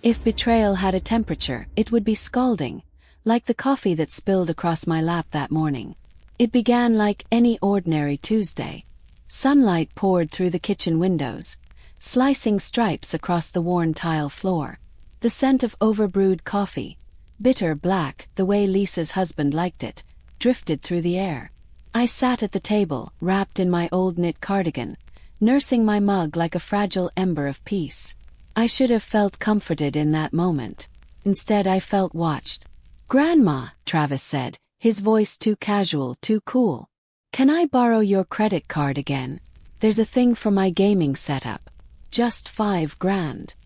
If betrayal had a temperature, it would be scalding, like the coffee that spilled across my lap that morning. It began like any ordinary Tuesday. Sunlight poured through the kitchen windows, slicing stripes across the worn tile floor. The scent of overbrewed coffee, bitter black the way Lisa's husband liked it, drifted through the air. I sat at the table, wrapped in my old knit cardigan, nursing my mug like a fragile ember of peace. I should have felt comforted in that moment. Instead, I felt watched. "Grandma," Travis said, his voice too casual, too cool. "Can I borrow your credit card again? There's a thing for my gaming setup. Just $5,000.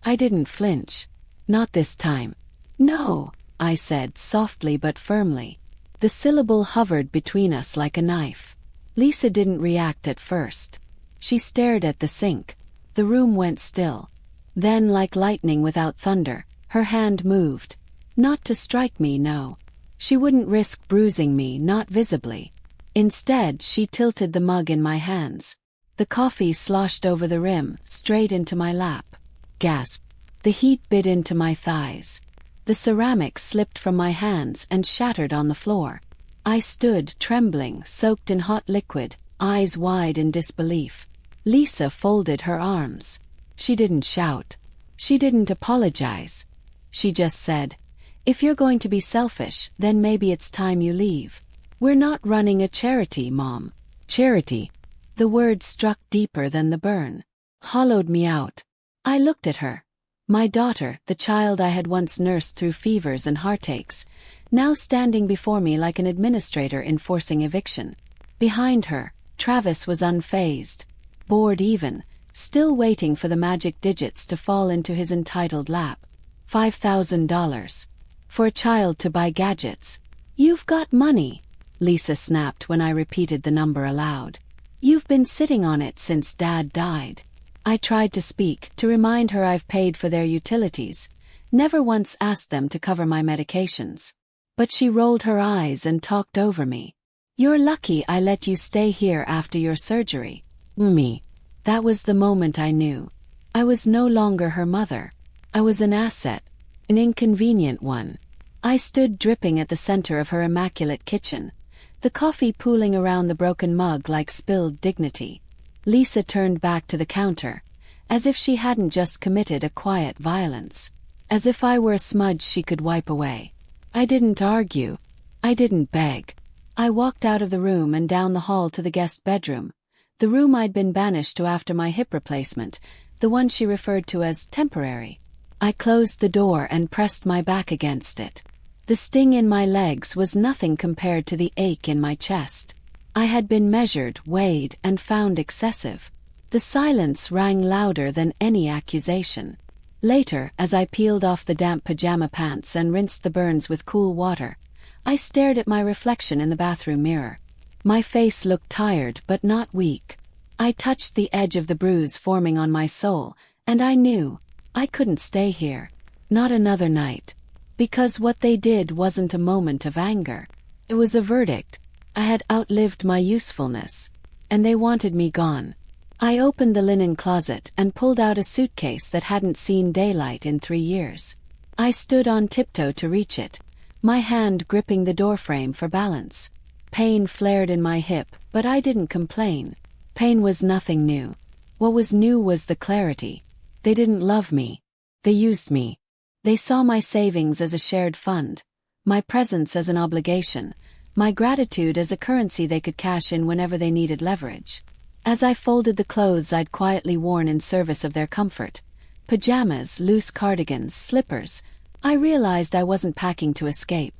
I didn't flinch. Not this time. "No," I said softly but firmly. The syllable hovered between us like a knife. Lisa didn't react at first. She stared at the sink. The room went still. Then, like lightning without thunder, her hand moved. Not to strike me, no. She wouldn't risk bruising me, not visibly. Instead, she tilted the mug in my hands. The coffee sloshed over the rim, straight into my lap. Gasp. The heat bit into my thighs. The ceramic slipped from my hands and shattered on the floor. I stood, trembling, soaked in hot liquid, eyes wide in disbelief. Lisa folded her arms. She didn't shout. She didn't apologize. She just said, "If you're going to be selfish, then maybe it's time you leave. We're not running a charity, Mom." Charity. The word struck deeper than the burn. Hollowed me out. I looked at her. My daughter, the child I had once nursed through fevers and heartaches, now standing before me like an administrator enforcing eviction. Behind her, Travis was unfazed, bored even, still waiting for the magic digits to fall into his entitled lap. $5,000. For a child to buy gadgets. "You've got money," Lisa snapped when I repeated the number aloud. "You've been sitting on it since Dad died." I tried to speak, to remind her I've paid for their utilities, never once asked them to cover my medications. But she rolled her eyes and talked over me. "You're lucky I let you stay here after your surgery." Me. That was the moment I knew. I was no longer her mother. I was an asset, an inconvenient one. I stood dripping at the center of her immaculate kitchen, the coffee pooling around the broken mug like spilled dignity. Lisa turned back to the counter, as if she hadn't just committed a quiet violence. As if I were a smudge she could wipe away. I didn't argue. I didn't beg. I walked out of the room and down the hall to the guest bedroom, the room I'd been banished to after my hip replacement, the one she referred to as temporary. I closed the door and pressed my back against it. The sting in my legs was nothing compared to the ache in my chest. I had been measured, weighed, and found excessive. The silence rang louder than any accusation. Later, as I peeled off the damp pajama pants and rinsed the burns with cool water, I stared at my reflection in the bathroom mirror. My face looked tired but not weak. I touched the edge of the bruise forming on my soul, and I knew I couldn't stay here. Not another night. Because what they did wasn't a moment of anger. It was a verdict. I had outlived my usefulness, and they wanted me gone. I opened the linen closet and pulled out a suitcase that hadn't seen daylight in 3 years. I stood on tiptoe to reach it, my hand gripping the doorframe for balance. Pain flared in my hip, but I didn't complain. Pain was nothing new. What was new was the clarity. They didn't love me. They used me. They saw my savings as a shared fund, my presence as an obligation, my gratitude as a currency they could cash in whenever they needed leverage. As I folded the clothes I'd quietly worn in service of their comfort, pajamas, loose cardigans, slippers, I realized I wasn't packing to escape.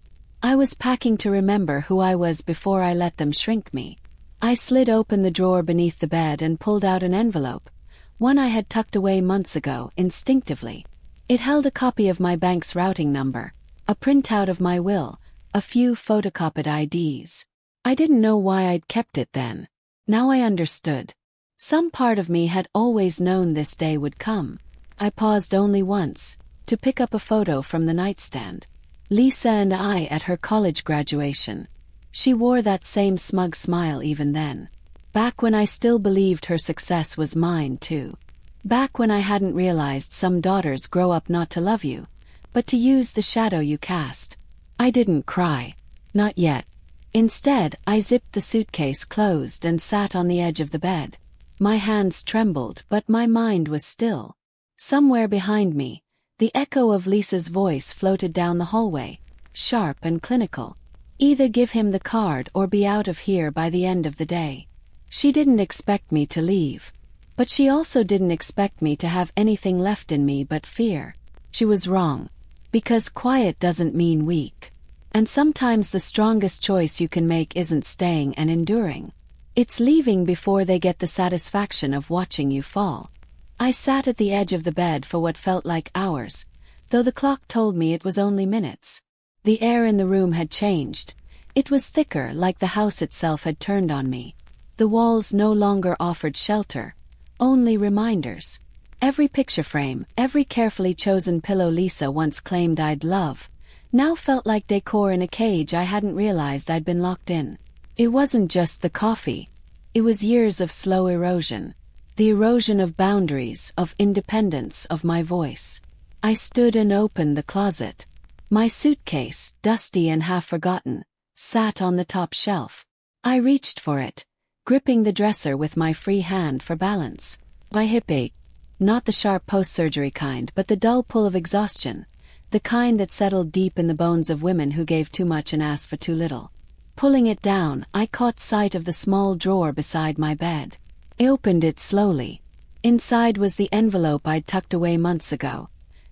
I was packing to remember who I was before I let them shrink me. I slid open the drawer beneath the bed and pulled out an envelope, one I had tucked away months ago, instinctively. It held a copy of my bank's routing number, a printout of my will, a few photocopied IDs. I didn't know why I'd kept it then. Now I understood. Some part of me had always known this day would come. I paused only once, to pick up a photo from the nightstand. Lisa and I at her college graduation. She wore that same smug smile even then. Back when I still believed her success was mine too. Back when I hadn't realized some daughters grow up not to love you, but to use the shadow you cast. I didn't cry. Not yet. Instead, I zipped the suitcase closed and sat on the edge of the bed. My hands trembled, but my mind was still. Somewhere behind me, the echo of Lisa's voice floated down the hallway, sharp and clinical. Either give him the card or be out of here by the end of the day. She didn't expect me to leave. But she also didn't expect me to have anything left in me but fear. She was wrong. Because quiet doesn't mean weak. And sometimes the strongest choice you can make isn't staying and enduring. It's leaving before they get the satisfaction of watching you fall. I sat at the edge of the bed for what felt like hours, though the clock told me it was only minutes. The air in the room had changed. It was thicker, like the house itself had turned on me. The walls no longer offered shelter, only reminders. Every picture frame, every carefully chosen pillow Lisa once claimed I'd love, now felt like decor in a cage I hadn't realized I'd been locked in. It wasn't just the coffee. It was years of slow erosion. The erosion of boundaries, of independence, of my voice. I stood and opened the closet. My suitcase, dusty and half-forgotten, sat on the top shelf. I reached for it, gripping the dresser with my free hand for balance. My hip ached. Not the sharp post-surgery kind, but the dull pull of exhaustion, the kind that settled deep in the bones of women who gave too much and asked for too little. Pulling it down, I caught sight of the small drawer beside my bed. I opened it slowly. Inside was the envelope I'd tucked away months ago,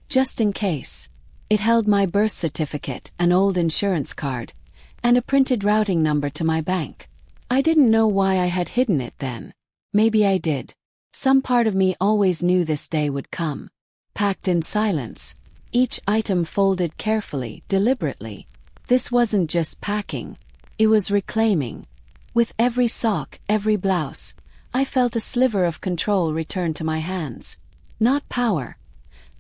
just in case. It held my birth certificate, an old insurance card, and a printed routing number to my bank. I didn't know why I had hidden it then. Maybe I did. Some part of me always knew this day would come. Packed in silence, each item folded carefully, deliberately. This wasn't just packing. It was reclaiming. With every sock, every blouse, I felt a sliver of control return to my hands. Not power.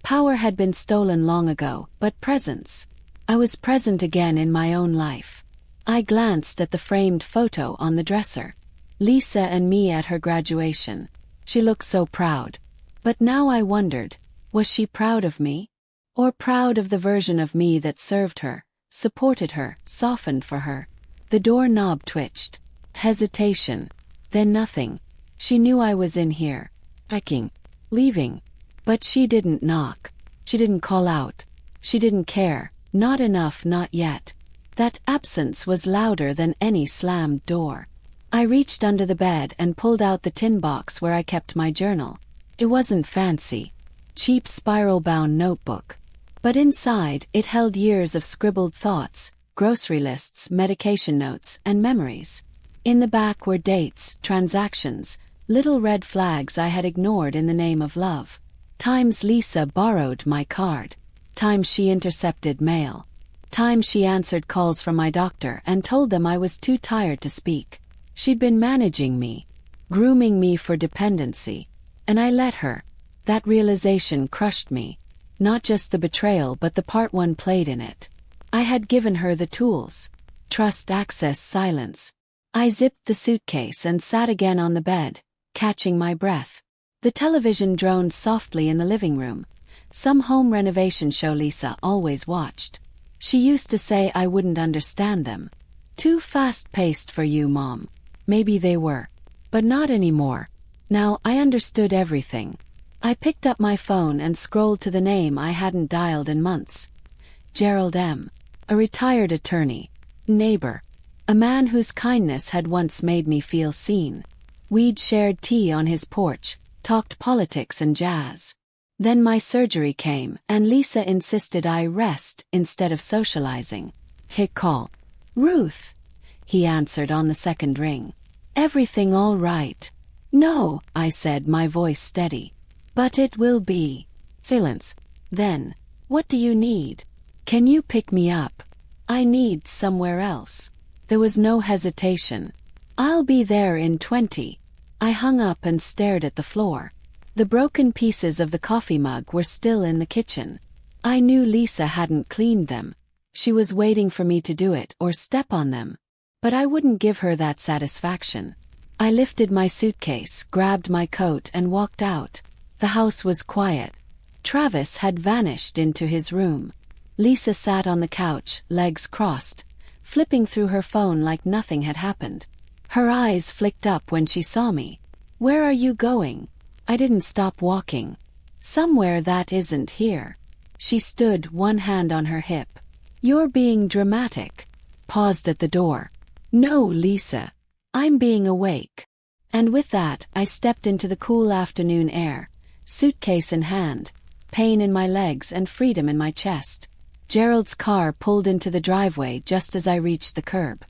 Power had been stolen long ago, but presence. I was present again in my own life. I glanced at the framed photo on the dresser. Lisa and me at her graduation. She looked so proud. But now I wondered, was she proud of me? Or proud of the version of me that served her, supported her, softened for her? The doorknob twitched. Hesitation. Then nothing. She knew I was in here. Packing. Leaving. But she didn't knock. She didn't call out. She didn't care. Not enough, not yet. That absence was louder than any slammed door. I reached under the bed and pulled out the tin box where I kept my journal. It wasn't fancy. Cheap spiral-bound notebook. But inside, it held years of scribbled thoughts, grocery lists, medication notes, and memories. In the back were dates, transactions, little red flags I had ignored in the name of love. Times Lisa borrowed my card. Times she intercepted mail. Times she answered calls from my doctor and told them I was too tired to speak. She'd been managing me, grooming me for dependency. And I let her. That realization crushed me. Not just the betrayal but the part one played in it. I had given her the tools. Trust, access, silence. I zipped the suitcase and sat again on the bed, catching my breath. The television droned softly in the living room. Some home renovation show Lisa always watched. She used to say I wouldn't understand them. Too fast-paced for you, Mom. Maybe they were. But not anymore. Now I understood everything. I picked up my phone and scrolled to the name I hadn't dialed in months. Gerald M. A retired attorney. Neighbor. A man whose kindness had once made me feel seen. We'd shared tea on his porch, talked politics and jazz. Then my surgery came, and Lisa insisted I rest instead of socializing. Hit call. Ruth. He answered on the second ring. Everything all right? No, I said, my voice steady. But it will be. Silence. Then, what do you need? Can you pick me up? I need somewhere else. There was no hesitation. I'll be there in 20. I hung up and stared at the floor. The broken pieces of the coffee mug were still in the kitchen. I knew Lisa hadn't cleaned them. She was waiting for me to do it or step on them. But I wouldn't give her that satisfaction. I lifted my suitcase, grabbed my coat, and walked out. The house was quiet. Travis had vanished into his room. Lisa sat on the couch, legs crossed, flipping through her phone like nothing had happened. Her eyes flicked up when she saw me. "Where are you going?" I didn't stop walking. "Somewhere that isn't here." She stood, one hand on her hip. "You're being dramatic." Paused at the door. "No, Lisa. I'm being awake." And with that, I stepped into the cool afternoon air, suitcase in hand, pain in my legs and freedom in my chest. Gerald's car pulled into the driveway just as I reached the curb.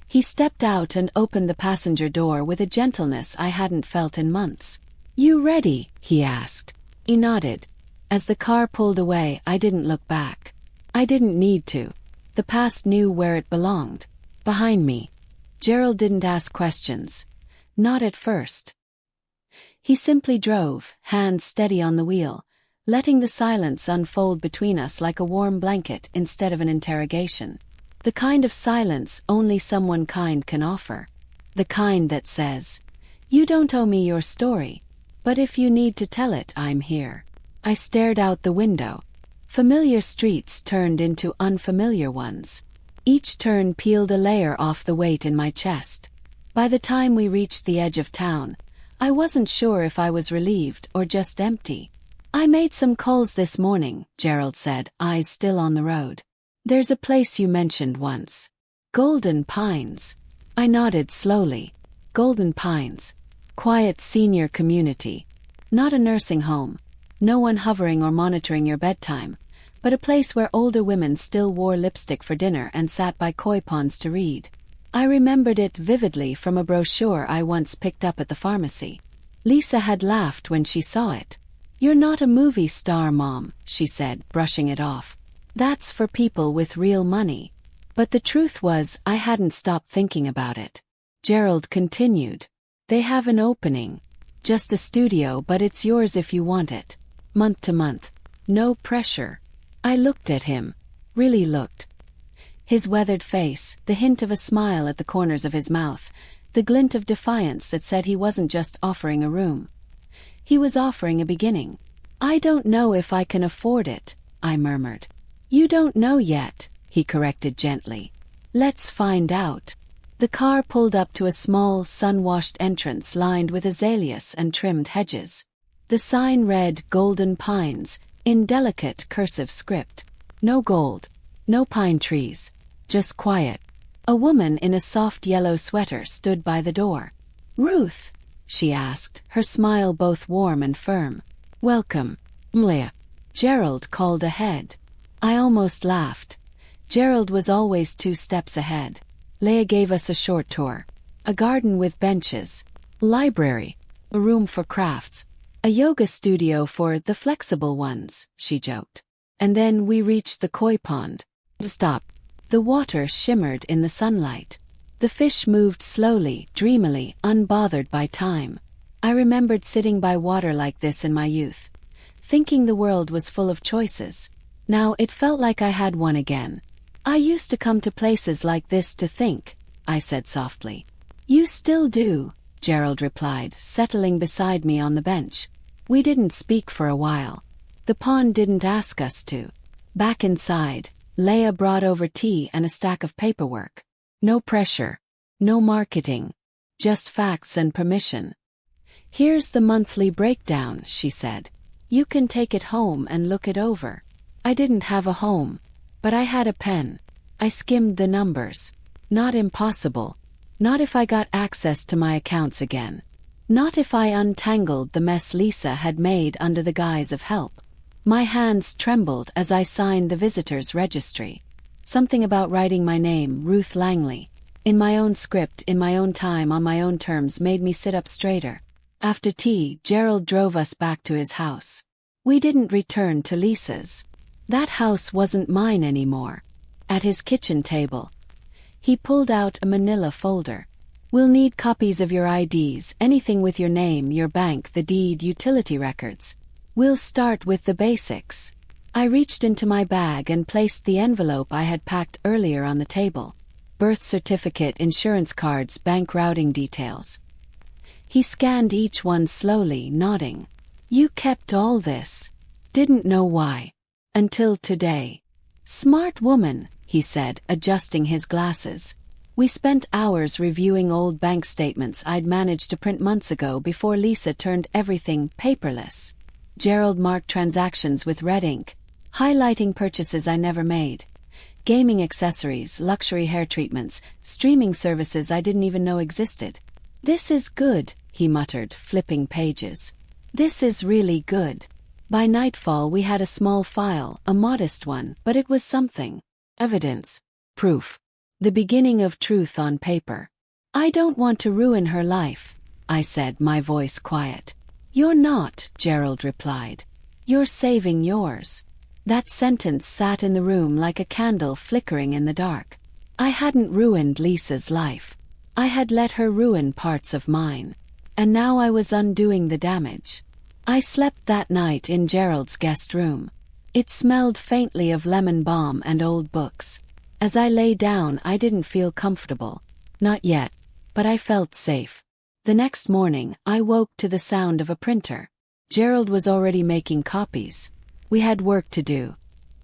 He stepped out and opened the passenger door with a gentleness I hadn't felt in months. "You ready?" he asked. He nodded. As the car pulled away, I didn't look back. I didn't need to. The past knew where it belonged. Behind me. Gerald didn't ask questions. Not at first. He simply drove, hands steady on the wheel, letting the silence unfold between us like a warm blanket instead of an interrogation. The kind of silence only someone kind can offer. The kind that says, "You don't owe me your story, but if you need to tell it, I'm here." I stared out the window. Familiar streets turned into unfamiliar ones. Each turn peeled a layer off the weight in my chest. By the time we reached the edge of town, I wasn't sure if I was relieved or just empty. "I made some calls this morning," Gerald said, eyes still on the road. "There's a place you mentioned once. Golden Pines." I nodded slowly. Golden Pines. Quiet senior community. Not a nursing home. No one hovering or monitoring your bedtime, but a place where older women still wore lipstick for dinner and sat by koi ponds to read. I remembered it vividly from a brochure I once picked up at the pharmacy. Lisa had laughed when she saw it. "You're not a movie star, Mom," she said, brushing it off. "That's for people with real money." But the truth was, I hadn't stopped thinking about it. Gerald continued. "They have an opening. Just a studio, but it's yours if you want it. Month to month. No pressure." I looked at him. Really looked. His weathered face, the hint of a smile at the corners of his mouth, the glint of defiance that said he wasn't just offering a room. He was offering a beginning. "I don't know if I can afford it," I murmured. "You don't know yet," he corrected gently. "Let's find out." The car pulled up to a small, sun-washed entrance lined with azaleas and trimmed hedges. The sign read Golden Pines, in delicate cursive script. No gold. No pine trees. Just quiet. A woman in a soft yellow sweater stood by the door. "Ruth?" she asked, her smile both warm and firm. "Welcome, Mlia." Gerald called ahead. I almost laughed. Gerald was always 2 steps ahead. Leah gave us a short tour. A garden with benches. Library. A room for crafts. A yoga studio for the flexible ones, she joked. And then we reached the koi pond. Stop. The water shimmered in the sunlight. The fish moved slowly, dreamily, unbothered by time. I remembered sitting by water like this in my youth, thinking the world was full of choices. Now it felt like I had one again. "I used to come to places like this to think," I said softly. "You still do," Gerald replied, settling beside me on the bench. We didn't speak for a while. The pond didn't ask us to. Back inside, Leah brought over tea and a stack of paperwork. No pressure. No marketing. Just facts and permission. "Here's the monthly breakdown," she said. "You can take it home and look it over." I didn't have a home, but I had a pen. I skimmed the numbers. Not impossible. Not if I got access to my accounts again. Not if I untangled the mess Lisa had made under the guise of help. My hands trembled as I signed the visitor's registry. Something about writing my name, Ruth Langley, in my own script, in my own time, on my own terms, made me sit up straighter. After tea, Gerald drove us back to his house. We didn't return to Lisa's. That house wasn't mine anymore. At his kitchen table, he pulled out a manila folder. "We'll need copies of your IDs, anything with your name, your bank, the deed, utility records. We'll start with the basics." I reached into my bag and placed the envelope I had packed earlier on the table. Birth certificate, insurance cards, bank routing details. He scanned each one slowly, nodding. You kept all this. Didn't know why. Until today. Smart woman, he said, adjusting his glasses. We spent hours reviewing old bank statements I'd managed to print months ago before Lisa turned everything paperless. Gerald marked transactions with red ink, highlighting purchases I never made. Gaming accessories, luxury hair treatments, streaming services I didn't even know existed. This is good, he muttered, flipping pages. This is really good. By nightfall we had a small file, a modest one, but it was something. Evidence. Proof. The beginning of truth on paper. I don't want to ruin her life, I said, my voice quiet. You're not, Gerald replied. You're saving yours. That sentence sat in the room like a candle flickering in the dark. I hadn't ruined Lisa's life. I had let her ruin parts of mine. And now I was undoing the damage. I slept that night in Gerald's guest room. It smelled faintly of lemon balm and old books. As I lay down, I didn't feel comfortable. Not yet, but I felt safe. The next morning, I woke to the sound of a printer. Gerald was already making copies. We had work to do.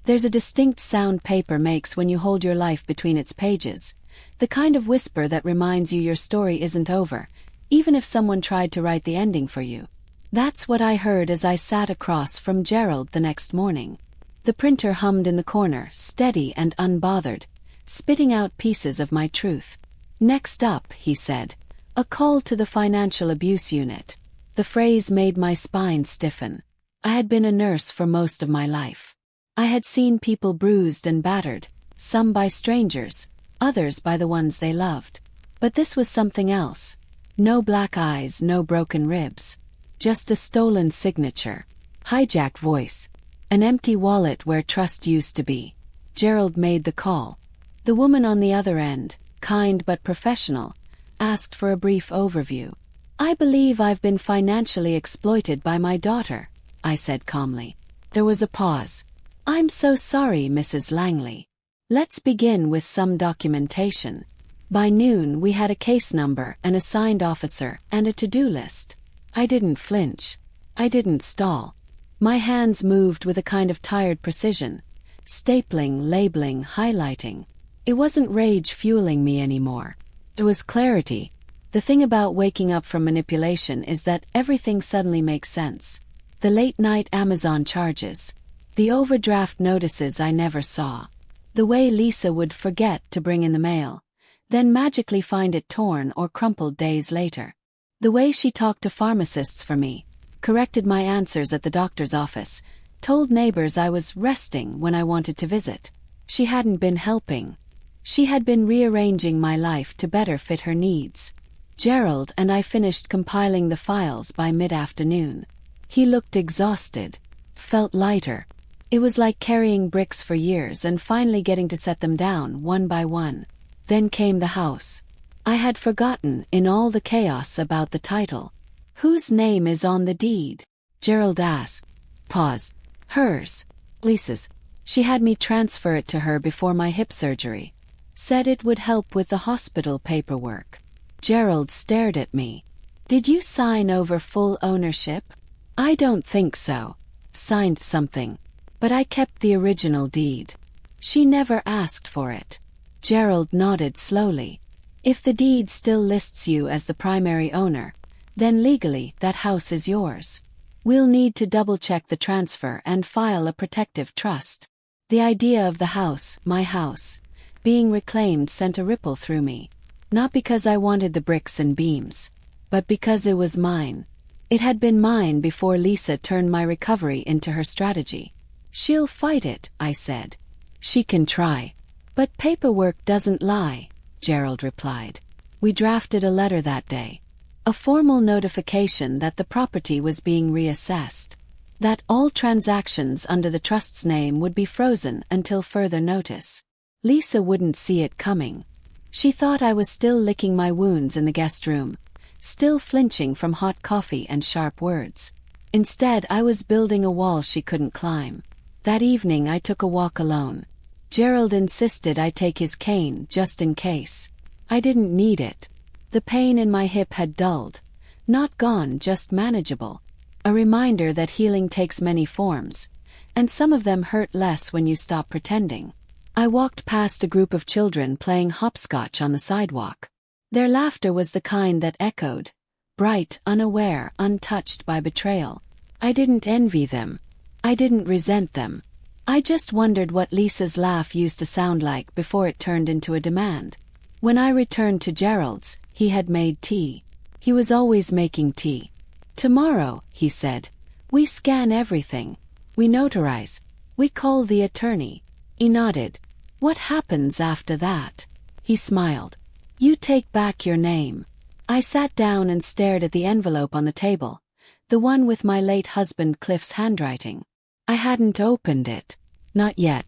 There's a distinct sound paper makes when you hold your life between its pages, the kind of whisper that reminds you your story isn't over, even if someone tried to write the ending for you. That's what I heard as I sat across from Gerald the next morning. The printer hummed in the corner, steady and unbothered, spitting out pieces of my truth. Next up, he said, a call to the financial abuse unit. The phrase made my spine stiffen. I had been a nurse for most of my life. I had seen people bruised and battered, some by strangers, others by the ones they loved. But this was something else. No black eyes, no broken ribs. Just a stolen signature. Hijacked voice. An empty wallet where trust used to be. Gerald made the call. The woman on the other end, kind but professional, asked for a brief overview. I believe I've been financially exploited by my daughter, I said calmly. There was a pause. I'm so sorry, Mrs. Langley. Let's begin with some documentation. By noon we had a case number, an assigned officer, and a to-do list. I didn't flinch. I didn't stall. My hands moved with a kind of tired precision, stapling, labeling, highlighting. It wasn't rage fueling me anymore. It was clarity. The thing about waking up from manipulation is that everything suddenly makes sense. The late-night Amazon charges. The overdraft notices I never saw. The way Lisa would forget to bring in the mail, then magically find it torn or crumpled days later. The way she talked to pharmacists for me, corrected my answers at the doctor's office, told neighbors I was resting when I wanted to visit. She hadn't been helping. She had been rearranging my life to better fit her needs. Gerald and I finished compiling the files by mid-afternoon. He looked exhausted, felt lighter. It was like carrying bricks for years and finally getting to set them down one by one. Then came the house. I had forgotten, in all the chaos, about the title. Whose name is on the deed? Gerald asked. Pause. Hers. Lisa's. She had me transfer it to her before my hip surgery. Said it would help with the hospital paperwork. Gerald stared at me. Did you sign over full ownership? I don't think so. Signed something. But I kept the original deed. She never asked for it. Gerald nodded slowly. If the deed still lists you as the primary owner, then legally that house is yours. We'll need to double-check the transfer and file a protective trust. The idea of the house, my house, being reclaimed sent a ripple through me. Not because I wanted the bricks and beams, but because it was mine. It had been mine before Lisa turned my recovery into her strategy. She'll fight it, I said. She can try. But paperwork doesn't lie, Gerald replied. We drafted a letter that day. A formal notification that the property was being reassessed. That all transactions under the trust's name would be frozen until further notice. Lisa wouldn't see it coming. She thought I was still licking my wounds in the guest room, still flinching from hot coffee and sharp words. Instead, I was building a wall she couldn't climb. That evening I took a walk alone. Gerald insisted I take his cane just in case. I didn't need it. The pain in my hip had dulled. Not gone, just manageable. A reminder that healing takes many forms, and some of them hurt less when you stop pretending. I walked past a group of children playing hopscotch on the sidewalk. Their laughter was the kind that echoed, bright, unaware, untouched by betrayal. I didn't envy them. I didn't resent them. I just wondered what Lisa's laugh used to sound like before it turned into a demand. When I returned to Gerald's, he had made tea. He was always making tea. "Tomorrow," he said, "we scan everything. We notarize. We call the attorney." He nodded. "What happens after that?" He smiled. "You take back your name." I sat down and stared at the envelope on the table, the one with my late husband Cliff's handwriting. I hadn't opened it. Not yet.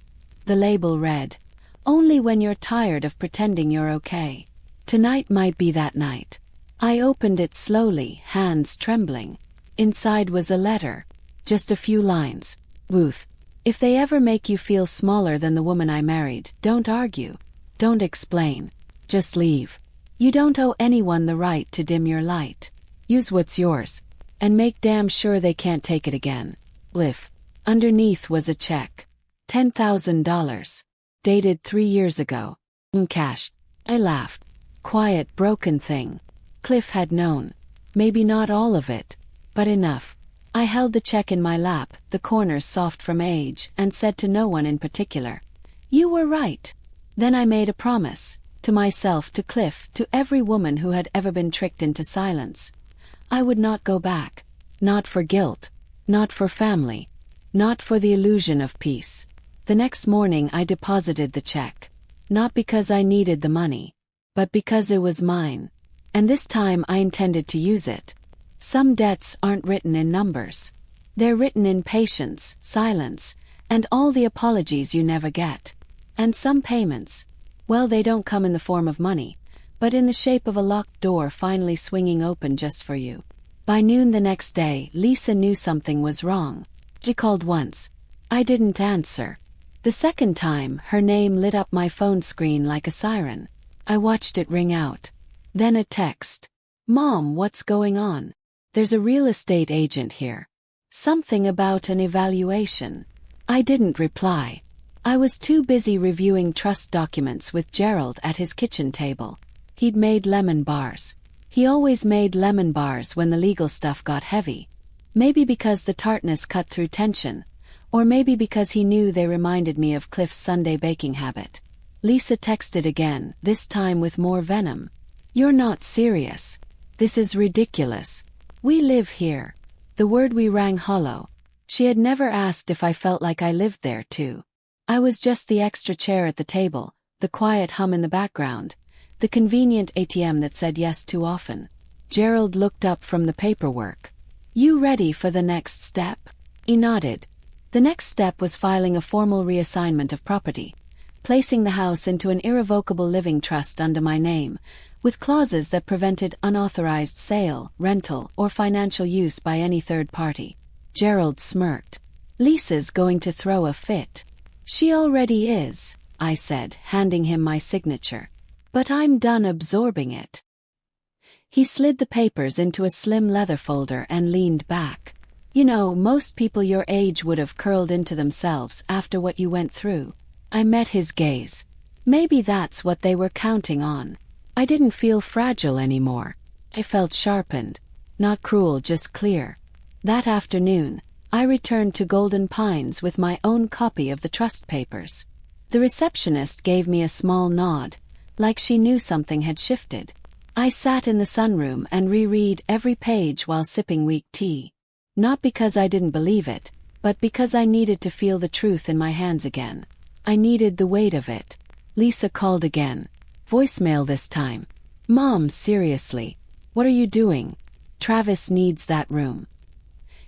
The label read, "Only when you're tired of pretending you're okay. Tonight might be that night." I opened it slowly, hands trembling. Inside was a letter. Just a few lines. "Ruth, if they ever make you feel smaller than the woman I married, don't argue. Don't explain. Just leave. You don't owe anyone the right to dim your light. Use what's yours. And make damn sure they can't take it again. Cliff." Underneath was a check. $10,000. Dated 3 years ago. Cashed. I laughed. Quiet, broken thing. Cliff had known. Maybe not all of it, but enough. I held the check in my lap, the corners soft from age, and said to no one in particular, "You were right." Then I made a promise. To myself, to Cliff, to every woman who had ever been tricked into silence. I would not go back. Not for guilt. Not for family. Not for the illusion of peace. The next morning I deposited the check. Not because I needed the money, but because it was mine. And this time I intended to use it. Some debts aren't written in numbers. They're written in patience, silence, and all the apologies you never get. And some payments, well, they don't come in the form of money, but in the shape of a locked door finally swinging open just for you. By noon the next day, Lisa knew something was wrong. She called once. I didn't answer. The second time, her name lit up my phone screen like a siren. I watched it ring out. Then a text. "Mom, what's going on? There's a real estate agent here. Something about an evaluation." I didn't reply. I was too busy reviewing trust documents with Gerald at his kitchen table. He'd made lemon bars. He always made lemon bars when the legal stuff got heavy. Maybe because the tartness cut through tension, or maybe because he knew they reminded me of Cliff's Sunday baking habit. Lisa texted again, this time with more venom. "You're not serious. This is ridiculous. We live here." The word "we" rang hollow. She had never asked if I felt like I lived there too. I was just the extra chair at the table, the quiet hum in the background, the convenient ATM that said yes too often. Gerald looked up from the paperwork. "You ready for the next step?" He nodded. The next step was filing a formal reassignment of property, placing the house into an irrevocable living trust under my name, with clauses that prevented unauthorized sale, rental, or financial use by any third party. Gerald smirked. "Lisa's going to throw a fit." "She already is," I said, handing him my signature. "But I'm done absorbing it." He slid the papers into a slim leather folder and leaned back. "You know, most people your age would have curled into themselves after what you went through." I met his gaze. Maybe that's what they were counting on. I didn't feel fragile anymore. I felt sharpened. Not cruel, just clear. That afternoon, I returned to Golden Pines with my own copy of the trust papers. The receptionist gave me a small nod, like she knew something had shifted. I sat in the sunroom and reread every page while sipping weak tea. Not because I didn't believe it, but because I needed to feel the truth in my hands again. I needed the weight of it. Lisa called again. Voicemail this time. "Mom, seriously. What are you doing? Travis needs that room.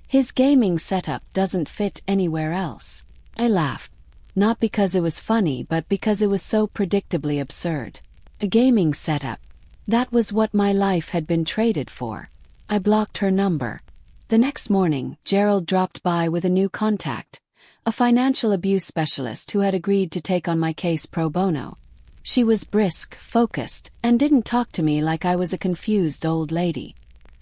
His gaming setup doesn't fit anywhere else." I laughed. Not because it was funny, but because it was so predictably absurd. A gaming setup. That was what my life had been traded for. I blocked her number. The next morning, Gerald dropped by with a new contact, a financial abuse specialist who had agreed to take on my case pro bono. She was brisk, focused, and didn't talk to me like I was a confused old lady.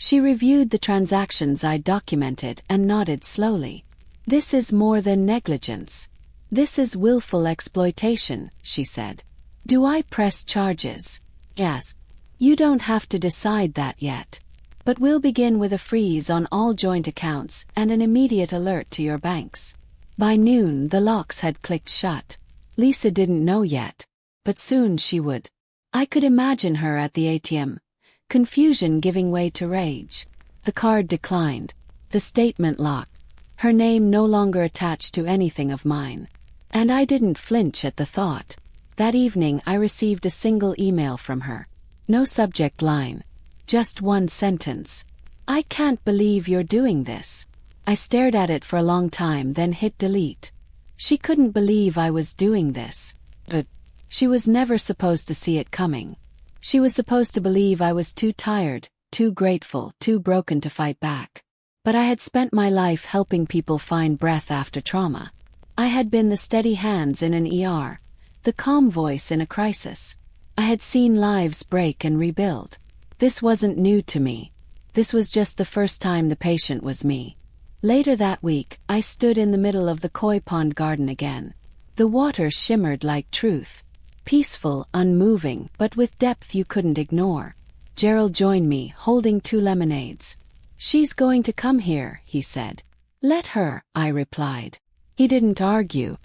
She reviewed the transactions I'd documented and nodded slowly. "This is more than negligence. This is willful exploitation," she said. "Do I press charges?" "Yes. You don't have to decide that yet. But we'll begin with a freeze on all joint accounts and an immediate alert to your banks." By noon, the locks had clicked shut. Lisa didn't know yet, but soon she would. I could imagine her at the ATM, confusion giving way to rage. The card declined, the statement locked, her name no longer attached to anything of mine. And I didn't flinch at the thought. That evening I received a single email from her. No subject line. Just one sentence. "I can't believe you're doing this." I stared at it for a long time, then hit delete. She couldn't believe I was doing this. But she was never supposed to see it coming. She was supposed to believe I was too tired, too grateful, too broken to fight back. But I had spent my life helping people find breath after trauma. I had been the steady hands in an ER, the calm voice in a crisis. I had seen lives break and rebuild. This wasn't new to me. This was just the first time the patient was me. Later that week, I stood in the middle of the koi pond garden again. The water shimmered like truth. Peaceful, unmoving, but with depth you couldn't ignore. Gerald joined me, holding 2 lemonades. "She's going to come here," he said. "Let her," I replied. He didn't argue.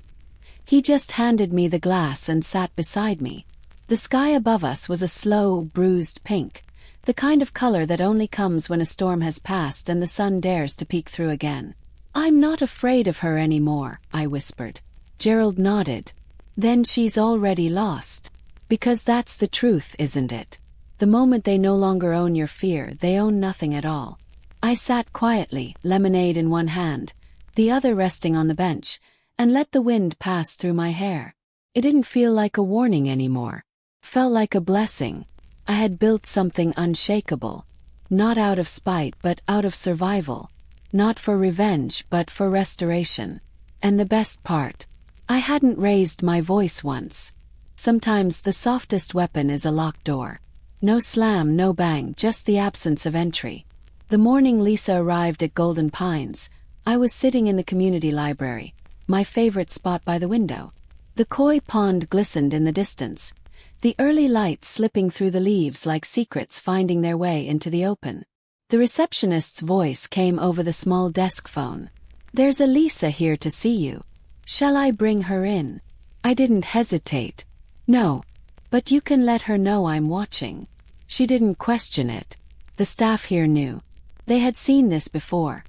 He just handed me the glass and sat beside me. The sky above us was a slow, bruised pink, the kind of color that only comes when a storm has passed and the sun dares to peek through again. "I'm not afraid of her anymore," I whispered. Gerald nodded. "Then she's already lost. Because that's the truth, isn't it? The moment they no longer own your fear, they own nothing at all." I sat quietly, lemonade in one hand, the other resting on the bench, and let the wind pass through my hair. It didn't feel like a warning anymore. Felt like a blessing. I had built something unshakable. Not out of spite, but out of survival. Not for revenge, but for restoration. And the best part, I hadn't raised my voice once. Sometimes the softest weapon is a locked door. No slam, no bang, just the absence of entry. The morning Lisa arrived at Golden Pines, I was sitting in the community library, my favorite spot by the window. The koi pond glistened in the distance, the early light slipping through the leaves like secrets finding their way into the open. The receptionist's voice came over the small desk phone. "There's a Lisa here to see you. Shall I bring her in?" I didn't hesitate. "No. But you can let her know I'm watching." She didn't question it. The staff here knew. They had seen this before.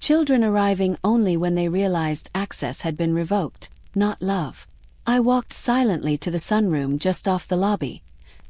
Children arriving only when they realized access had been revoked, not love. I walked silently to the sunroom just off the lobby,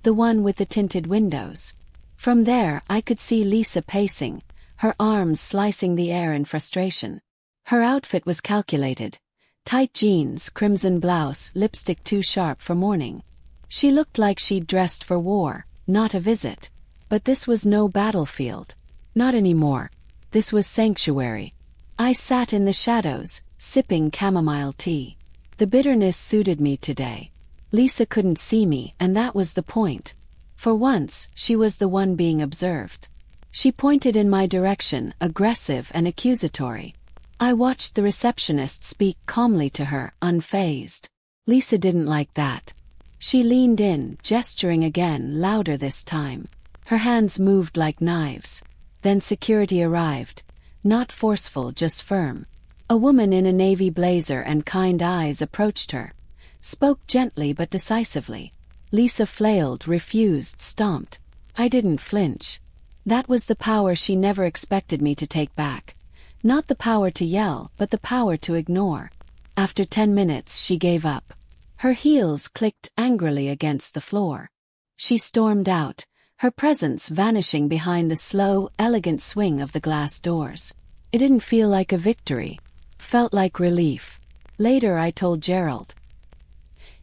the one with the tinted windows. From there I could see Lisa pacing, her arms slicing the air in frustration. Her outfit was calculated. Tight jeans, crimson blouse, lipstick too sharp for morning. She looked like she'd dressed for war, not a visit. But this was no battlefield. Not anymore. This was sanctuary. I sat in the shadows, sipping chamomile tea. The bitterness suited me today. Lisa couldn't see me, and that was the point. For once, she was the one being observed. She pointed in my direction, aggressive and accusatory. I watched the receptionist speak calmly to her, unfazed. Lisa didn't like that. She leaned in, gesturing again, louder this time. Her hands moved like knives. Then security arrived. Not forceful, just firm. A woman in a navy blazer and kind eyes approached her. Spoke gently but decisively. Lisa flailed, refused, stomped. I didn't flinch. That was the power she never expected me to take back. Not the power to yell, but the power to ignore. After 10 minutes, she gave up. Her heels clicked angrily against the floor. She stormed out, her presence vanishing behind the slow, elegant swing of the glass doors. It didn't feel like a victory. Felt like relief. Later I told Gerald.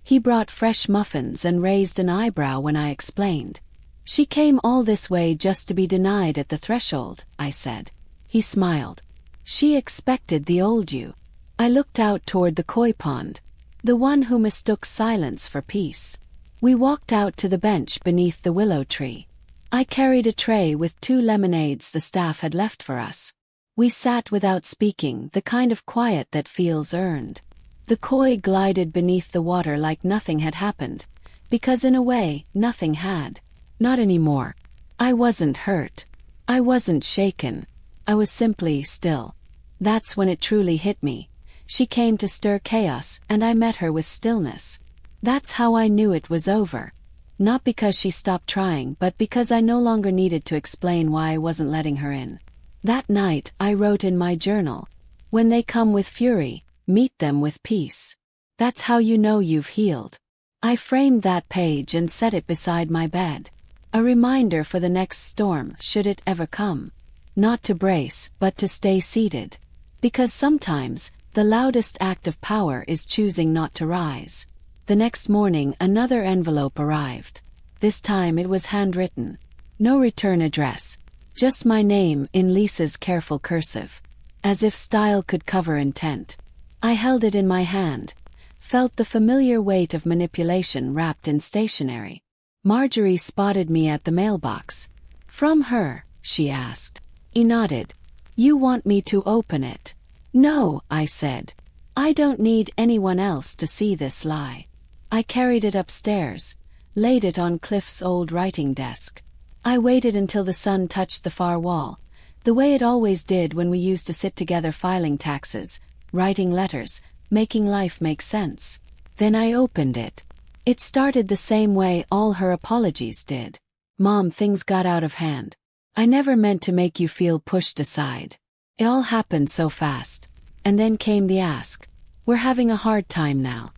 He brought fresh muffins and raised an eyebrow when I explained. "She came all this way just to be denied at the threshold," I said. He smiled. "She expected the old you." I looked out toward the koi pond, the one who mistook silence for peace. We walked out to the bench beneath the willow tree. I carried a tray with 2 lemonades the staff had left for us. We sat without speaking, the kind of quiet that feels earned. The koi glided beneath the water like nothing had happened, because in a way, nothing had. Not anymore. I wasn't hurt. I wasn't shaken. I was simply still. That's when it truly hit me. She came to stir chaos, and I met her with stillness. That's how I knew it was over. Not because she stopped trying, but because I no longer needed to explain why I wasn't letting her in. That night, I wrote in my journal, "When they come with fury, meet them with peace. That's how you know you've healed." I framed that page and set it beside my bed. A reminder for the next storm, should it ever come. Not to brace, but to stay seated. Because sometimes, the loudest act of power is choosing not to rise. The next morning, another envelope arrived. This time it was handwritten. No return address. Just my name in Lisa's careful cursive. As if style could cover intent. I held it in my hand. Felt the familiar weight of manipulation wrapped in stationery. Marjorie spotted me at the mailbox. "From her?" she asked. I nodded. "You want me to open it?" "No," I said. "I don't need anyone else to see this lie." I carried it upstairs, laid it on Cliff's old writing desk. I waited until the sun touched the far wall, the way it always did when we used to sit together filing taxes, writing letters, making life make sense. Then I opened it. It started the same way all her apologies did. "Mom, things got out of hand. I never meant to make you feel pushed aside. It all happened so fast." And then came the ask. "We're having a hard time now.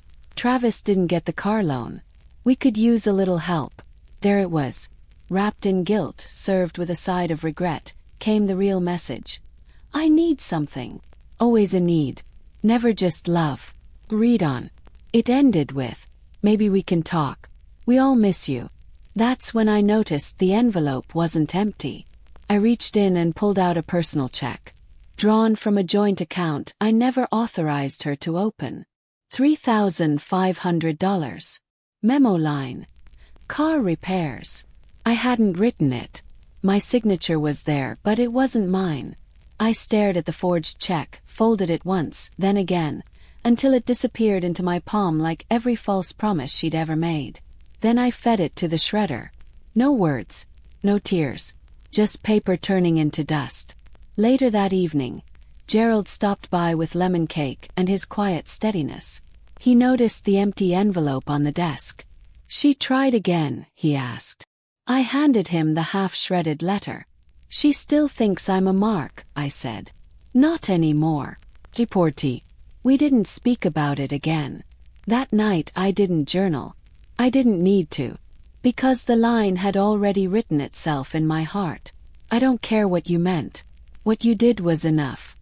Travis didn't get the car loan. We could use a little help." There it was. Wrapped in guilt, served with a side of regret, came the real message. I need something. Always a need. Never just love. Read on. It ended with, "Maybe we can talk. We all miss you." That's when I noticed the envelope wasn't empty. I reached in and pulled out a personal check. Drawn from a joint account I never authorized her to open. $3,500. Memo line. Car repairs. I hadn't written it. My signature was there, but it wasn't mine. I stared at the forged check, folded it once, then again, until it disappeared into my palm like every false promise she'd ever made. Then I fed it to the shredder. No words. No tears. Just paper turning into dust. Later that evening, Gerald stopped by with lemon cake and his quiet steadiness. He noticed the empty envelope on the desk. "She tried again?" he asked. I handed him the half-shredded letter. "She still thinks I'm a mark," I said. "Not anymore." Reportee. We didn't speak about it again. That night I didn't journal. I didn't need to. Because the line had already written itself in my heart. "I don't care what you meant. What you did was enough."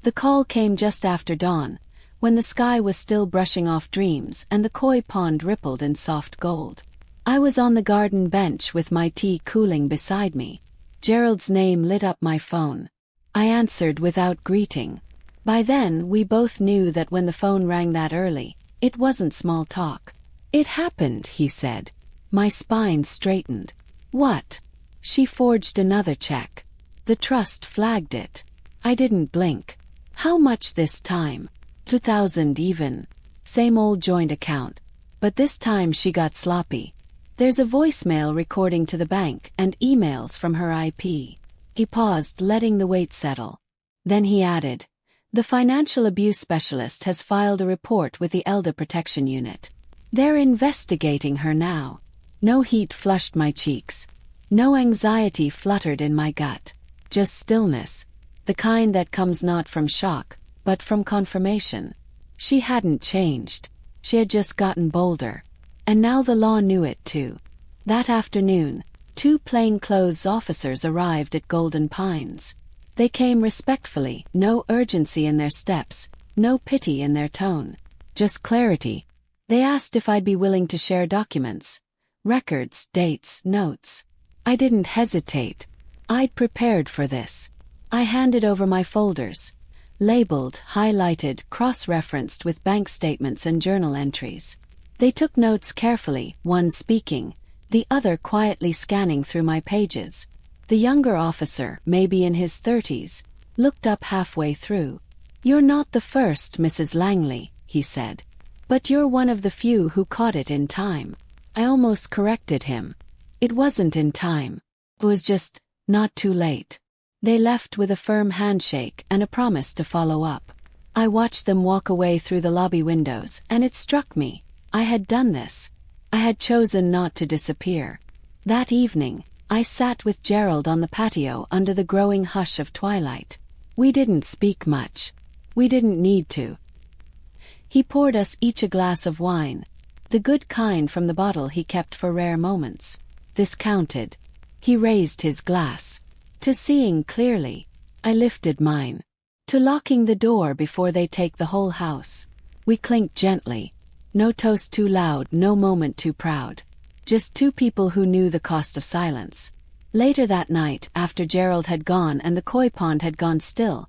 The call came just after dawn, when the sky was still brushing off dreams and the koi pond rippled in soft gold. I was on the garden bench with my tea cooling beside me. Gerald's name lit up my phone. I answered without greeting. By then, we both knew that when the phone rang that early, it wasn't small talk. "It happened," he said. My spine straightened. "What?" "She forged another check. The trust flagged it." I didn't blink. "How much this time?" 2,000 even. Same old joint account. But this time she got sloppy. There's a voicemail recording to the bank and emails from her IP. He paused, letting the weight settle. Then he added, "The financial abuse specialist has filed a report with the Elder Protection Unit. They're investigating her now." No heat flushed my cheeks. No anxiety fluttered in my gut. Just stillness. The kind that comes not from shock, but from confirmation. She hadn't changed. She had just gotten bolder. And now the law knew it too. That afternoon, 2 plainclothes officers arrived at Golden Pines. They came respectfully, no urgency in their steps, no pity in their tone. Just clarity. They asked if I'd be willing to share documents. Records, dates, notes. I didn't hesitate. I'd prepared for this. I handed over my folders. Labeled, highlighted, cross-referenced with bank statements and journal entries. They took notes carefully, one speaking, the other quietly scanning through my pages. The younger officer, maybe in his 30s, looked up halfway through. "You're not the first, Mrs. Langley," he said. "But you're one of the few who caught it in time." I almost corrected him. It wasn't in time. It was just not too late. They left with a firm handshake and a promise to follow up. I watched them walk away through the lobby windows, and it struck me. I had done this. I had chosen not to disappear. That evening, I sat with Gerald on the patio under the growing hush of twilight. We didn't speak much. We didn't need to. He poured us each a glass of wine, the good kind from the bottle he kept for rare moments. This counted. He raised his glass. To seeing clearly. I lifted mine. To locking the door before they take the whole house. We clinked gently. No toast too loud, no moment too proud. Just two people who knew the cost of silence. Later that night, after Gerald had gone and the koi pond had gone still,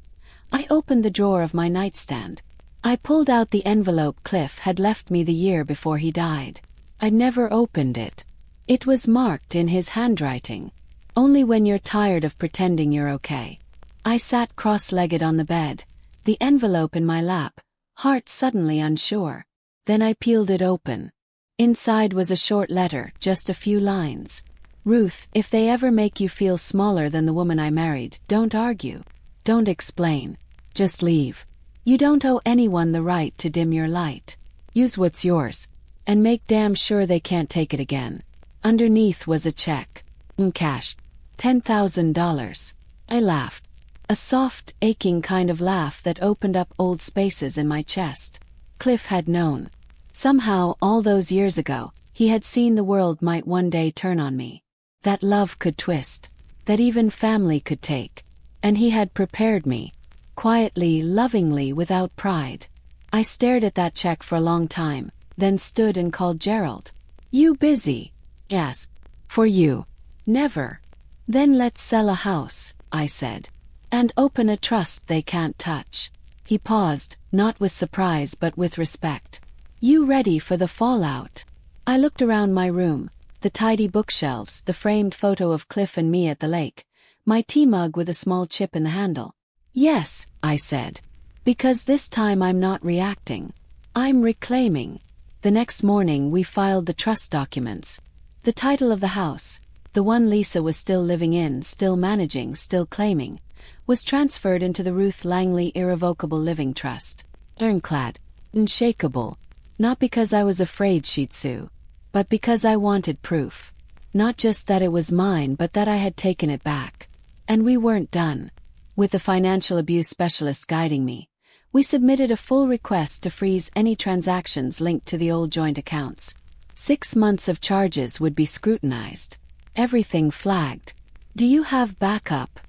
I opened the drawer of my nightstand. I pulled out the envelope Cliff had left me the year before he died. I never opened it. It was marked in his handwriting. "Only when you're tired of pretending you're okay." I sat cross-legged on the bed, the envelope in my lap, heart suddenly unsure. Then I peeled it open. Inside was a short letter, just a few lines. "Ruth, if they ever make you feel smaller than the woman I married, don't argue. Don't explain. Just leave. You don't owe anyone the right to dim your light. Use what's yours. And make damn sure they can't take it again." Underneath was a check. Cashed. $10,000. I laughed. A soft, aching kind of laugh that opened up old spaces in my chest. Cliff had known. Somehow, all those years ago, he had seen the world might one day turn on me. That love could twist. That even family could take. And he had prepared me. Quietly, lovingly, without pride. I stared at that check for a long time, then stood and called Gerald. "You busy?" "Yes." "For you." "Never." "Then let's sell a house," I said. "And open a trust they can't touch." He paused, not with surprise but with respect. "You ready for the fallout?" I looked around my room, the tidy bookshelves, the framed photo of Cliff and me at the lake, my tea mug with a small chip in the handle. "Yes," I said. "Because this time I'm not reacting. I'm reclaiming." The next morning we filed the trust documents. The title of the house, the one Lisa was still living in, still managing, still claiming, was transferred into the Ruth Langley Irrevocable Living Trust. Ironclad. Unshakable. Not because I was afraid she'd sue, but because I wanted proof. Not just that it was mine but that I had taken it back. And we weren't done. With the financial abuse specialist guiding me, we submitted a full request to freeze any transactions linked to the old joint accounts. 6 months of charges would be scrutinized. Everything flagged. "Do you have backup?"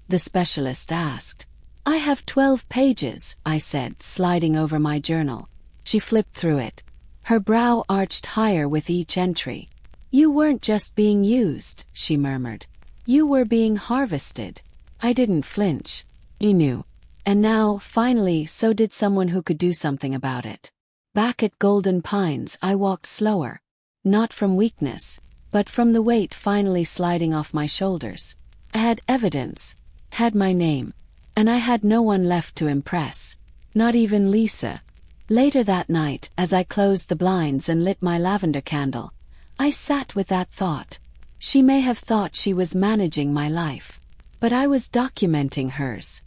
the specialist asked. "I have 12 pages, I said, sliding over my journal. She flipped through it. Her brow arched higher with each entry. "You weren't just being used," she murmured. "You were being harvested." I didn't flinch. He knew. And now, finally, so did someone who could do something about it. Back at Golden Pines, I walked slower. Not from weakness, but from the weight finally sliding off my shoulders. I had evidence, had my name, and I had no one left to impress. Not even Lisa. Later that night, as I closed the blinds and lit my lavender candle, I sat with that thought. She may have thought she was managing my life. But I was documenting hers.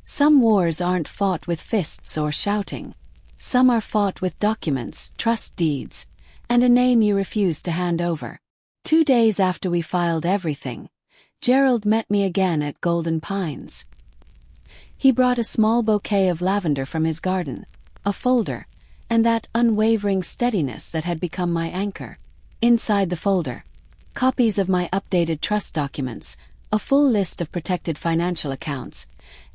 Some wars aren't fought with fists or shouting. Some are fought with documents, trust deeds, and a name you refuse to hand over. 2 days after we filed everything, Gerald met me again at Golden Pines. He brought a small bouquet of lavender from his garden, a folder, and that unwavering steadiness that had become my anchor. Inside the folder, copies of my updated trust documents, a full list of protected financial accounts,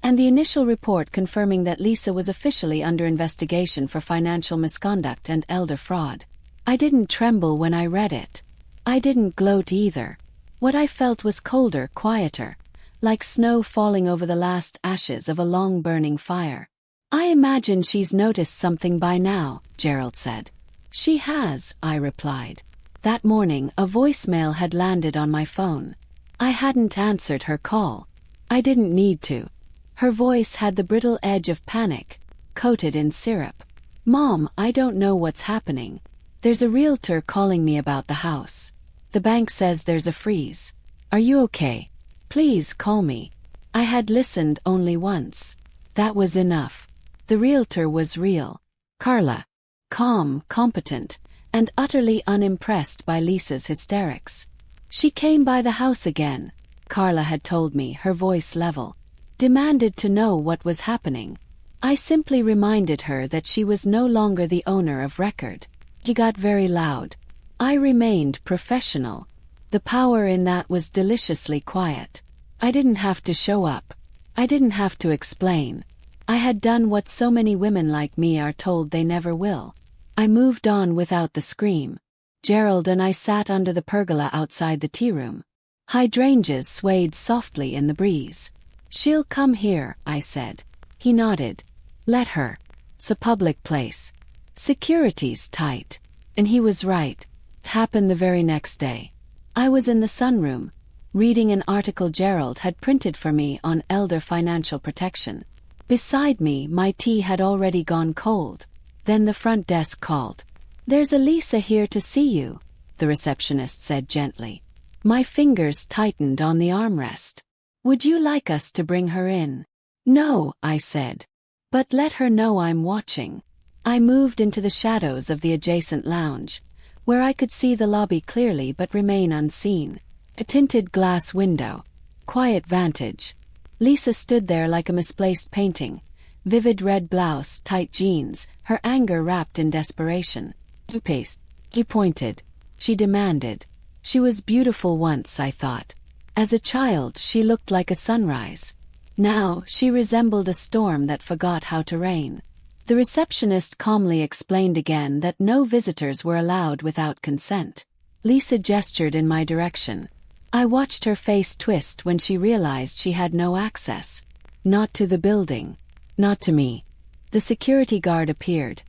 and the initial report confirming that Lisa was officially under investigation for financial misconduct and elder fraud. I didn't tremble when I read it. I didn't gloat either. What I felt was colder, quieter, like snow falling over the last ashes of a long-burning fire. "I imagine she's noticed something by now," Gerald said. "She has," I replied. That morning, a voicemail had landed on my phone. I hadn't answered her call. I didn't need to. Her voice had the brittle edge of panic, coated in syrup. "Mom, I don't know what's happening. There's a realtor calling me about the house. The bank says there's a freeze. Are you okay? Please call me." I had listened only once. That was enough. The realtor was real. Carla. Calm, competent, and utterly unimpressed by Lisa's hysterics. She came by the house again, Carla had told me, her voice level. Demanded to know what was happening. I simply reminded her that she was no longer the owner of record. He got very loud. I remained professional. The power in that was deliciously quiet. I didn't have to show up. I didn't have to explain. I had done what so many women like me are told they never will. I moved on without the scream. Gerald and I sat under the pergola outside the tea room. Hydrangeas swayed softly in the breeze. "She'll come here," I said. He nodded. "Let her. It's a public place. Security's tight." And he was right. It happened the very next day. I was in the sunroom, reading an article Gerald had printed for me on elder financial protection. Beside me, my tea had already gone cold. Then the front desk called. "There's a Lisa here to see you," the receptionist said gently. My fingers tightened on the armrest. "Would you like us to bring her in?" "No," I said. "But let her know I'm watching." I moved into the shadows of the adjacent lounge, where I could see the lobby clearly but remain unseen. A tinted glass window. Quiet vantage. Lisa stood there like a misplaced painting. Vivid red blouse, tight jeans, her anger wrapped in desperation. "You paste." He pointed. She demanded. She was beautiful once, I thought. As a child, she looked like a sunrise. Now, she resembled a storm that forgot how to rain. The receptionist calmly explained again that no visitors were allowed without consent. Lisa gestured in my direction. I watched her face twist when she realized she had no access. Not to the building. Not to me. The security guard appeared.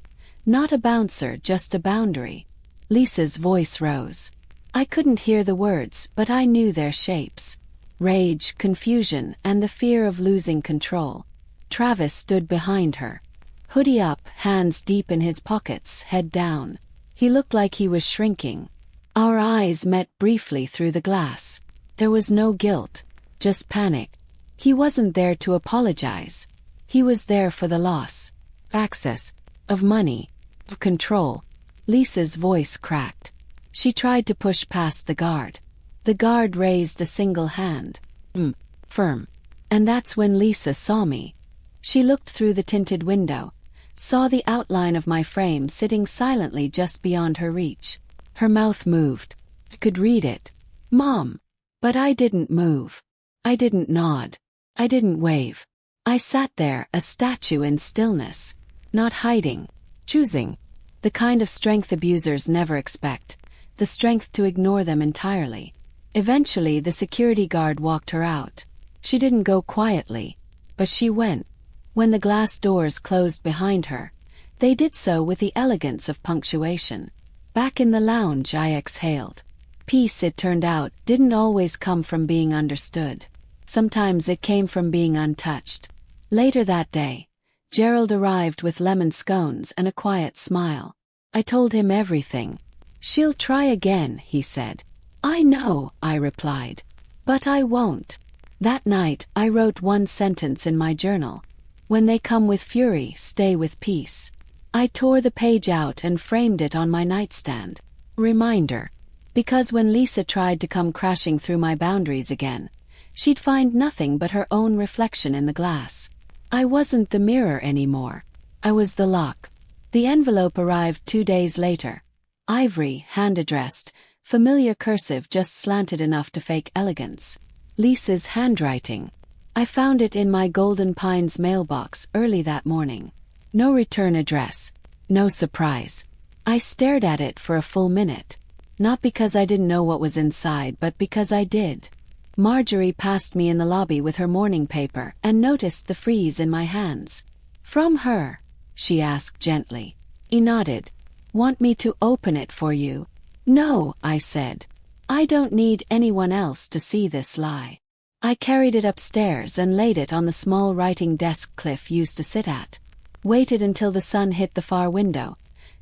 Not a bouncer, just a boundary. Lisa's voice rose. I couldn't hear the words, but I knew their shapes. Rage, confusion, and the fear of losing control. Travis stood behind her. Hoodie up, hands deep in his pockets, head down. He looked like he was shrinking. Our eyes met briefly through the glass. There was no guilt, just panic. He wasn't there to apologize. He was there for the loss. Access. Of money. Of control. Lisa's voice cracked. She tried to push past the guard. The guard raised a single hand. Firm. And that's when Lisa saw me. She looked through the tinted window, saw the outline of my frame sitting silently just beyond her reach. Her mouth moved. I could read it. "Mom." But I didn't move. I didn't nod. I didn't wave. I sat there, a statue in stillness. Not hiding. Choosing. The kind of strength abusers never expect. The strength to ignore them entirely. Eventually, the security guard walked her out. She didn't go quietly, but she went. When the glass doors closed behind her, they did so with the elegance of punctuation. Back in the lounge, I exhaled. Peace, it turned out, didn't always come from being understood. Sometimes it came from being untouched. Later that day, Gerald arrived with lemon scones and a quiet smile. I told him everything. "She'll try again," he said. "I know," I replied. "But I won't." That night, I wrote one sentence in my journal. "When they come with fury, stay with peace." I tore the page out and framed it on my nightstand. Reminder. Because when Lisa tried to come crashing through my boundaries again, she'd find nothing but her own reflection in the glass. I wasn't the mirror anymore. I was the lock. The envelope arrived 2 days later. Ivory, hand-addressed, familiar cursive just slanted enough to fake elegance. Lisa's handwriting. I found it in my Golden Pines mailbox early that morning. No return address. No surprise. I stared at it for a full minute. Not because I didn't know what was inside, but because I did. Marjorie passed me in the lobby with her morning paper and noticed the freeze in my hands. "From her?" she asked gently. He nodded. "Want me to open it for you?" No, I said. I don't need anyone else to see this lie. I carried it upstairs and laid it on the small writing desk Cliff used to sit at. Waited until the sun hit the far window,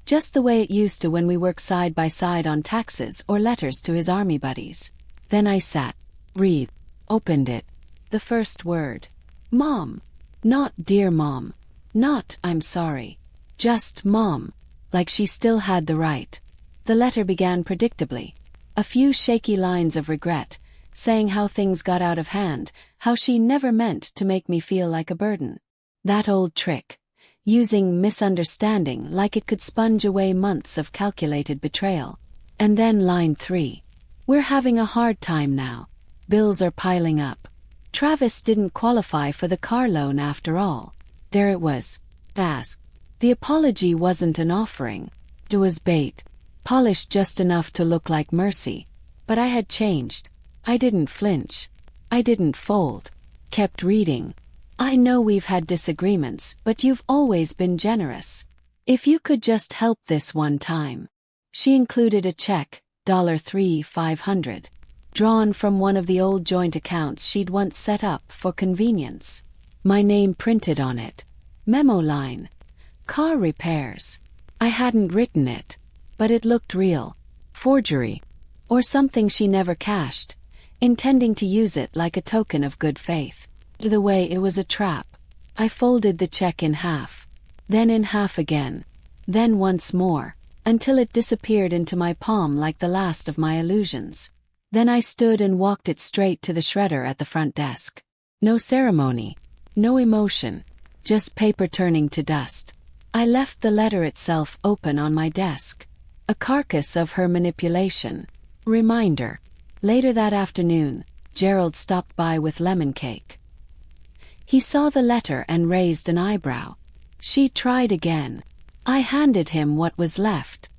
just the way it used to when we worked side by side on taxes or letters to his army buddies. Then I sat, breathed, opened it. The first word. Mom. Not dear Mom. Not I'm sorry. Just Mom. Like she still had the right. The letter began predictably. A few shaky lines of regret, saying how things got out of hand, how she never meant to make me feel like a burden. That old trick. Using misunderstanding like it could sponge away months of calculated betrayal. And then line 3. We're having a hard time now. Bills are piling up. Travis didn't qualify for the car loan after all. There it was. Ask. The apology wasn't an offering. It was bait. Polished just enough to look like mercy. But I had changed. I didn't flinch. I didn't fold. Kept reading. I know we've had disagreements, but you've always been generous. If you could just help this one time. She included a check, $3,500, drawn from one of the old joint accounts she'd once set up for convenience. My name printed on it. Memo line. Car repairs. I hadn't written it, but it looked real. Forgery. Or something she never cashed, intending to use it like a token of good faith. Either way, it was a trap. I folded the check in half, then in half again, then once more, until it disappeared into my palm like the last of my illusions. Then I stood and walked it straight to the shredder at the front desk. No ceremony, no emotion, just paper turning to dust. I left the letter itself open on my desk. A carcass of her manipulation. Reminder. Later that afternoon, Gerald stopped by with lemon cake. He saw the letter and raised an eyebrow. She tried again. I handed him what was left.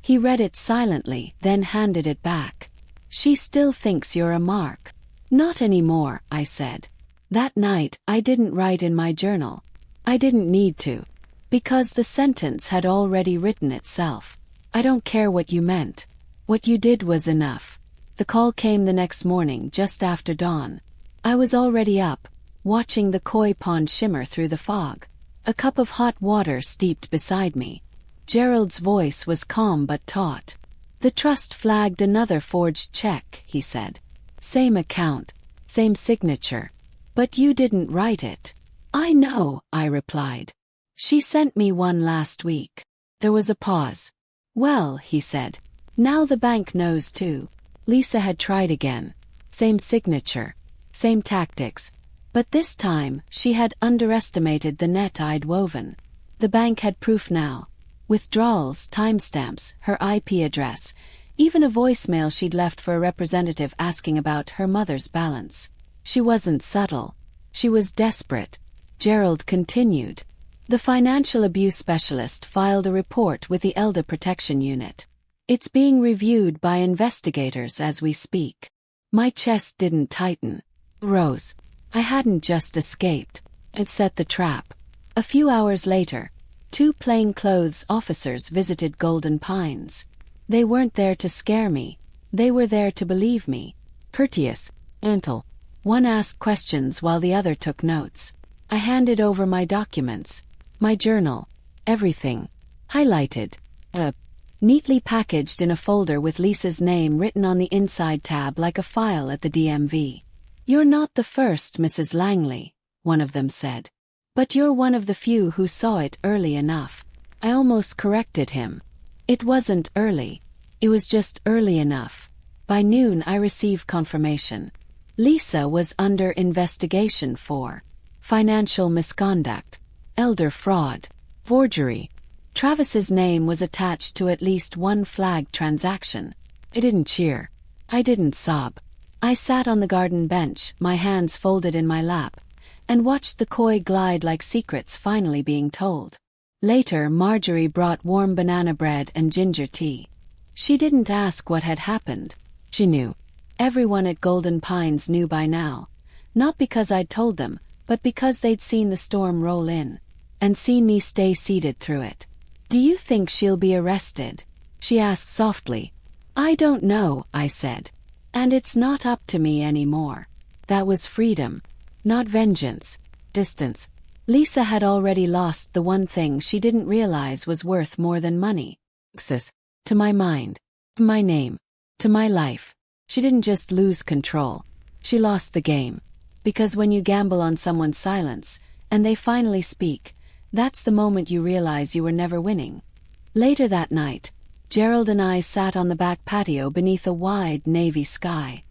He read it silently, then handed it back. She still thinks you're a mark. Not anymore, I said. That night, I didn't write in my journal. I didn't need to. Because the sentence had already written itself. I don't care what you meant. What you did was enough. The call came the next morning just after dawn. I was already up, watching the koi pond shimmer through the fog. A cup of hot water steeped beside me. Gerald's voice was calm but taut. The trust flagged another forged check, he said. Same account, same signature. But you didn't write it. I know, I replied. She sent me one last week. There was a pause. Well, he said. Now the bank knows too. Lisa had tried again. Same signature. Same tactics. But this time, she had underestimated the net I'd woven. The bank had proof now. Withdrawals, timestamps, her IP address, even a voicemail she'd left for a representative asking about her mother's balance. She wasn't subtle. She was desperate. Gerald continued. The financial abuse specialist filed a report with the Elder Protection Unit. It's being reviewed by investigators as we speak. My chest didn't tighten. Rose. I hadn't just escaped. It set the trap. A few hours later, 2 plainclothes officers visited Golden Pines. They weren't there to scare me. They were there to believe me. Courteous, gentle. One asked questions while the other took notes. I handed over my documents. My journal. Everything. Highlighted. Neatly packaged in a folder with Lisa's name written on the inside tab like a file at the DMV. You're not the first, Mrs. Langley, one of them said. But you're one of the few who saw it early enough. I almost corrected him. It wasn't early. It was just early enough. By noon I received confirmation. Lisa was under investigation for financial misconduct, elder fraud, forgery. Travis's name was attached to at least one flagged transaction. I didn't cheer. I didn't sob. I sat on the garden bench, my hands folded in my lap, and watched the koi glide like secrets finally being told. Later, Marjorie brought warm banana bread and ginger tea. She didn't ask what had happened. She knew. Everyone at Golden Pines knew by now. Not because I'd told them, but because they'd seen the storm roll in, and seen me stay seated through it. Do you think she'll be arrested? she asked softly. I don't know, I said. And it's not up to me anymore. That was freedom, not vengeance, distance. Lisa had already lost the one thing she didn't realize was worth more than money. Access to my mind, to my name, to my life. She didn't just lose control. She lost the game. Because when you gamble on someone's silence, and they finally speak, that's the moment you realize you were never winning. Later that night, Gerald and I sat on the back patio beneath a wide navy sky.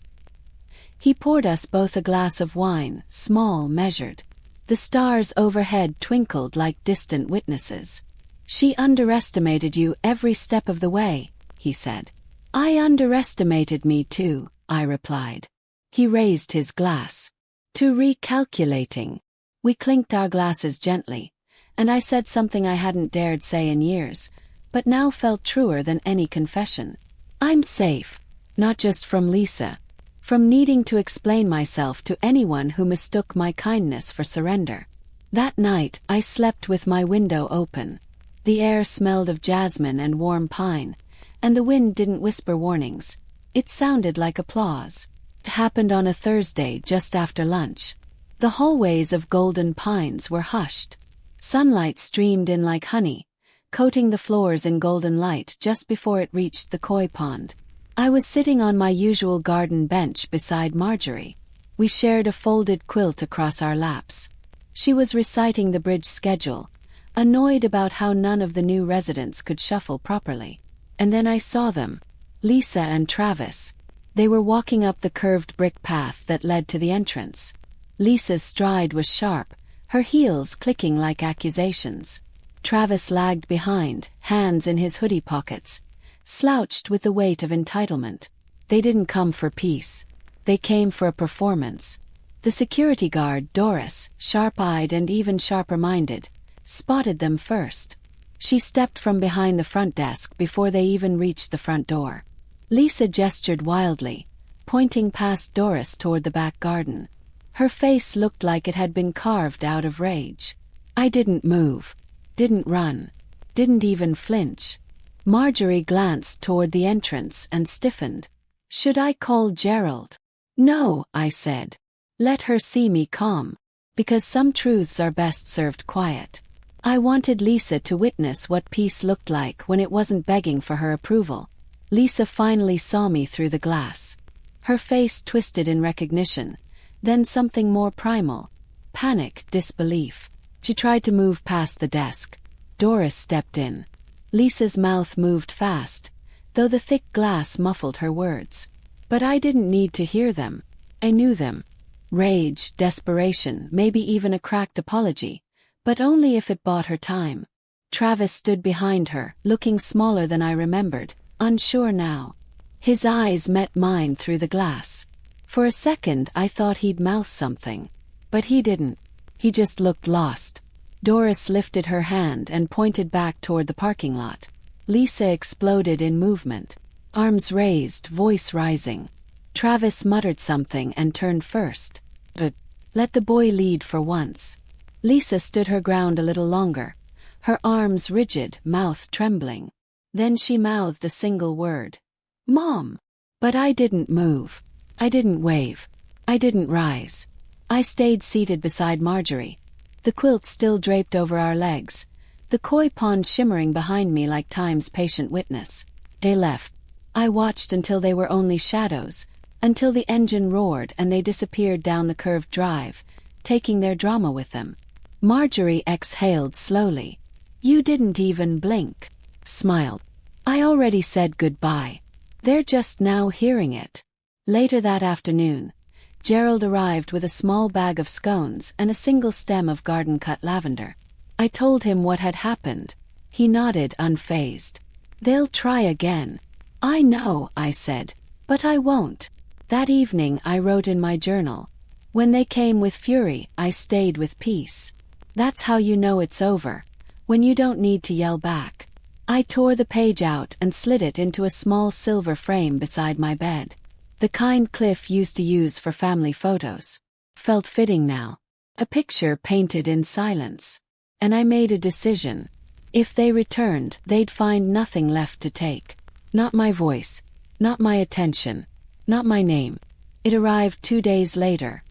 He poured us both a glass of wine, small, measured. The stars overhead twinkled like distant witnesses. She underestimated you every step of the way, he said. I underestimated me too, I replied. He raised his glass. To recalculating. We clinked our glasses gently, and I said something I hadn't dared say in years, but now felt truer than any confession. I'm safe, not just from Lisa, from needing to explain myself to anyone who mistook my kindness for surrender. That night, I slept with my window open. The air smelled of jasmine and warm pine, and the wind didn't whisper warnings. It sounded like applause. It happened on a Thursday just after lunch. The hallways of Golden Pines were hushed. Sunlight streamed in like honey, coating the floors in golden light just before it reached the koi pond. I was sitting on my usual garden bench beside Marjorie. We shared a folded quilt across our laps. She was reciting the bridge schedule, annoyed about how none of the new residents could shuffle properly. And then I saw them, Lisa and Travis. They were walking up the curved brick path that led to the entrance. Lisa's stride was sharp, her heels clicking like accusations. Travis lagged behind, hands in his hoodie pockets, slouched with the weight of entitlement. They didn't come for peace. They came for a performance. The security guard, Doris, sharp-eyed and even sharper-minded, spotted them first. She stepped from behind the front desk before they even reached the front door. Lisa gestured wildly, pointing past Doris toward the back garden. Her face looked like it had been carved out of rage. I didn't move, didn't run, didn't even flinch. Marjorie glanced toward the entrance and stiffened. Should I call Gerald? No, I said. Let her see me calm, because some truths are best served quiet. I wanted Lisa to witness what peace looked like when it wasn't begging for her approval. Lisa finally saw me through the glass. Her face twisted in recognition, then something more primal. Panic, disbelief. She tried to move past the desk. Doris stepped in. Lisa's mouth moved fast, though the thick glass muffled her words. But I didn't need to hear them. I knew them. Rage, desperation, maybe even a cracked apology, but only if it bought her time. Travis stood behind her, looking smaller than I remembered, unsure now. His eyes met mine through the glass. For a second I thought he'd mouth something. But he didn't. He just looked lost. Doris lifted her hand and pointed back toward the parking lot. Lisa exploded in movement. Arms raised, voice rising. Travis muttered something and turned first. But let the boy lead for once. Lisa stood her ground a little longer, her arms rigid, mouth trembling. Then she mouthed a single word. Mom! But I didn't move. I didn't wave. I didn't rise. I stayed seated beside Marjorie, the quilt still draped over our legs, the koi pond shimmering behind me like time's patient witness. They left. I watched until they were only shadows, until the engine roared and they disappeared down the curved drive, taking their drama with them. Marjorie exhaled slowly. You didn't even blink. Smiled. I already said goodbye. They're just now hearing it. Later that afternoon, Gerald arrived with a small bag of scones and a single stem of garden-cut lavender. I told him what had happened. He nodded unfazed. They'll try again. I know, I said, but I won't. That evening I wrote in my journal. When they came with fury, I stayed with peace. That's how you know it's over, when you don't need to yell back. I tore the page out and slid it into a small silver frame beside my bed. The kind Cliff used to use for family photos. Felt fitting now. A picture painted in silence. And I made a decision. If they returned, they'd find nothing left to take. Not my voice. Not my attention. Not my name. It arrived 2 days later.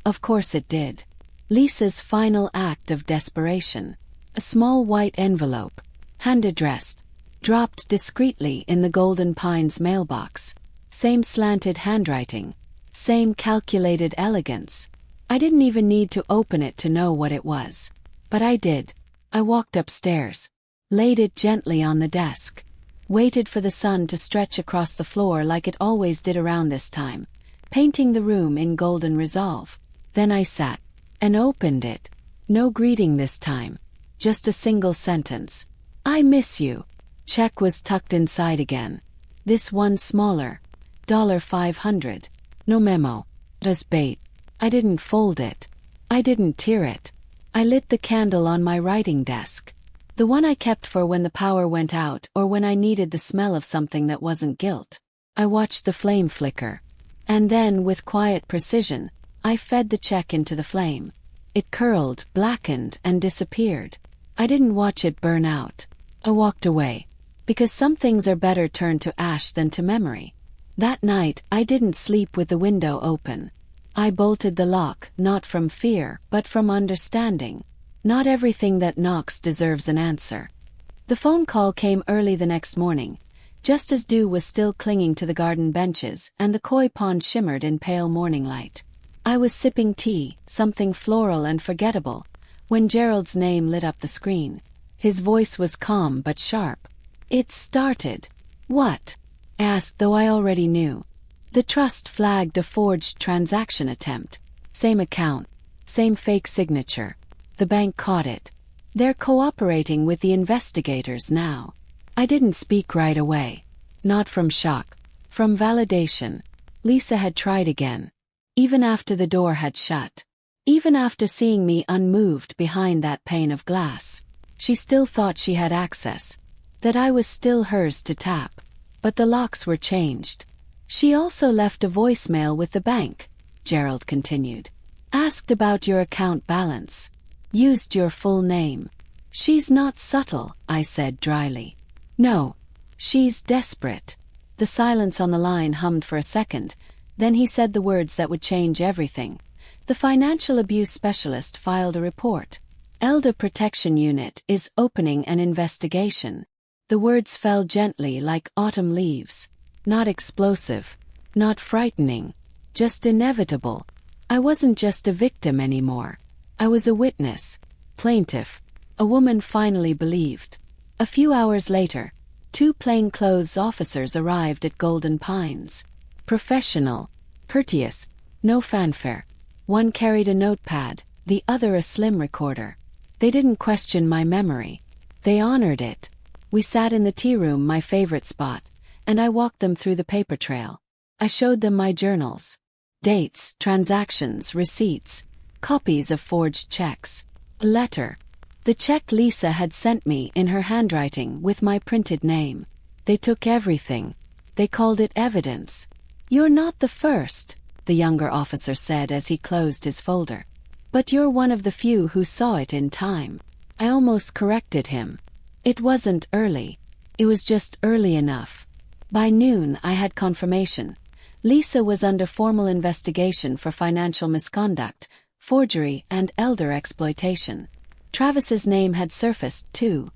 Of course it did. Lisa's final act of desperation. A small white envelope, hand-addressed, dropped discreetly in the Golden Pines mailbox. Same slanted handwriting. Same calculated elegance. I didn't even need to open it to know what it was. But I did. I walked upstairs, laid it gently on the desk, waited for the sun to stretch across the floor like it always did around this time, painting the room in golden resolve. Then I sat and opened it. No greeting this time. Just a single sentence. I miss you. Check was tucked inside again. This one smaller. $500. No memo. Just bait. I didn't fold it. I didn't tear it. I lit the candle on my writing desk. The one I kept for when the power went out or when I needed the smell of something that wasn't guilt. I watched the flame flicker. And then, with quiet precision, I fed the check into the flame. It curled, blackened, and disappeared. I didn't watch it burn out. I walked away. Because some things are better turned to ash than to memory. That night, I didn't sleep with the window open. I bolted the lock, not from fear, but from understanding. Not everything that knocks deserves an answer. The phone call came early the next morning, just as dew was still clinging to the garden benches and the koi pond shimmered in pale morning light. I was sipping tea, something floral and forgettable, when Gerald's name lit up the screen. His voice was calm but sharp. It started. What? I asked, though I already knew. The trust flagged a forged transaction attempt. Same account. Same fake signature. The bank caught it. They're cooperating with the investigators now. I didn't speak right away. Not from shock. From validation. Lisa had tried again. Even after the door had shut. Even after seeing me unmoved behind that pane of glass. She still thought she had access. That I was still hers to tap. But the locks were changed. She also left a voicemail with the bank, Gerald continued. Asked about your account balance. Used your full name. She's not subtle, I said dryly. No. She's desperate. The silence on the line hummed for a second, then he said the words that would change everything. The financial abuse specialist filed a report. Elder Protection Unit is opening an investigation. The words fell gently like autumn leaves. Not explosive. Not frightening. Just inevitable. I wasn't just a victim anymore. I was a witness. Plaintiff. A woman finally believed. A few hours later, 2 plainclothes officers arrived at Golden Pines. Professional. Courteous. No fanfare. One carried a notepad, the other a slim recorder. They didn't question my memory. They honored it. We sat in the tea room, my favorite spot, and I walked them through the paper trail. I showed them my journals. Dates, transactions, receipts, copies of forged checks. A letter. The check Lisa had sent me in her handwriting with my printed name. They took everything. They called it evidence. You're not the first, the younger officer said as he closed his folder. But you're one of the few who saw it in time. I almost corrected him. It wasn't early. It was just early enough. By noon I had confirmation. Lisa was under formal investigation for financial misconduct, forgery, and elder exploitation. Travis's name had surfaced, too.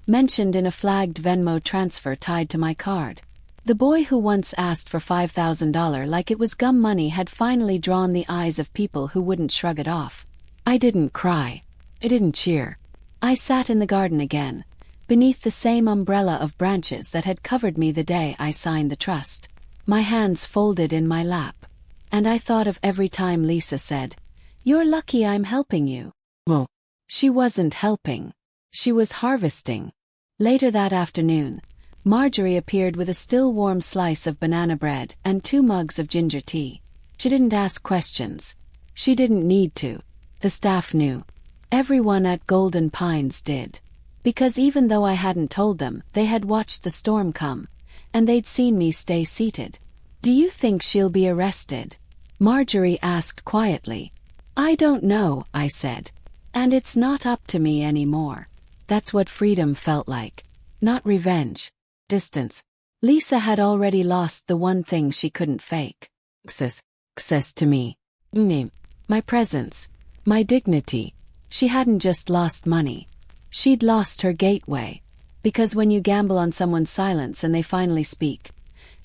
Mentioned in a flagged Venmo transfer tied to my card. The boy who once asked for $5,000 like it was gum money had finally drawn the eyes of people who wouldn't shrug it off. I didn't cry. I didn't cheer. I sat in the garden again, beneath the same umbrella of branches that had covered me the day I signed the trust. My hands folded in my lap. And I thought of every time Lisa said, "You're lucky I'm helping you." Well, she wasn't helping. She was harvesting. Later that afternoon, Marjorie appeared with a still warm slice of banana bread and 2 mugs of ginger tea. She didn't ask questions. She didn't need to. The staff knew. Everyone at Golden Pines did. Because even though I hadn't told them, they had watched the storm come, and they'd seen me stay seated. "Do you think she'll be arrested?" Marjorie asked quietly. "I don't know," I said. "And it's not up to me anymore." That's what freedom felt like. Not revenge. Distance. Lisa had already lost the one thing she couldn't fake. Access to me. My presence. My dignity. She hadn't just lost money. She'd lost her gateway. Because when you gamble on someone's silence and they finally speak,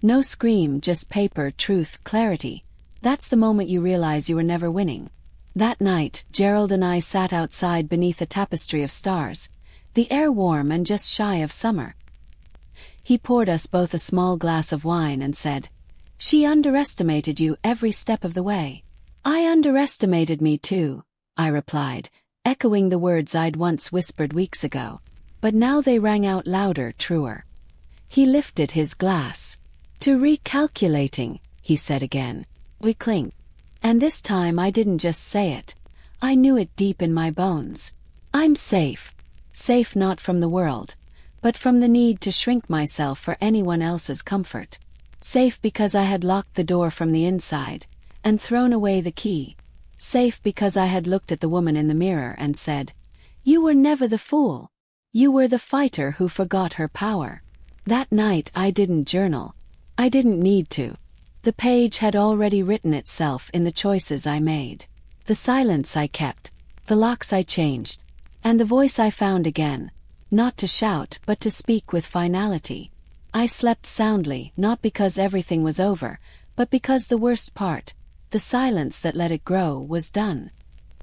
no scream, just paper, truth, clarity, that's the moment you realize you were never winning. That night, Gerald and I sat outside beneath a tapestry of stars, the air warm and just shy of summer. He poured us both a small glass of wine and said, "She underestimated you every step of the way." "I underestimated me too," I replied, echoing the words I'd once whispered weeks ago. But now they rang out louder, truer. He lifted his glass. "To recalculating," he said again. We clinked. And this time I didn't just say it. I knew it deep in my bones. I'm safe. Safe not from the world, but from the need to shrink myself for anyone else's comfort. Safe because I had locked the door from the inside, and thrown away the key. Safe because I had looked at the woman in the mirror and said, "You were never the fool. You were the fighter who forgot her power." That night I didn't journal. I didn't need to. The page had already written itself in the choices I made. The silence I kept, the locks I changed, and the voice I found again, not to shout but to speak with finality. I slept soundly, not because everything was over, but because the worst part, the silence that let it grow, was done.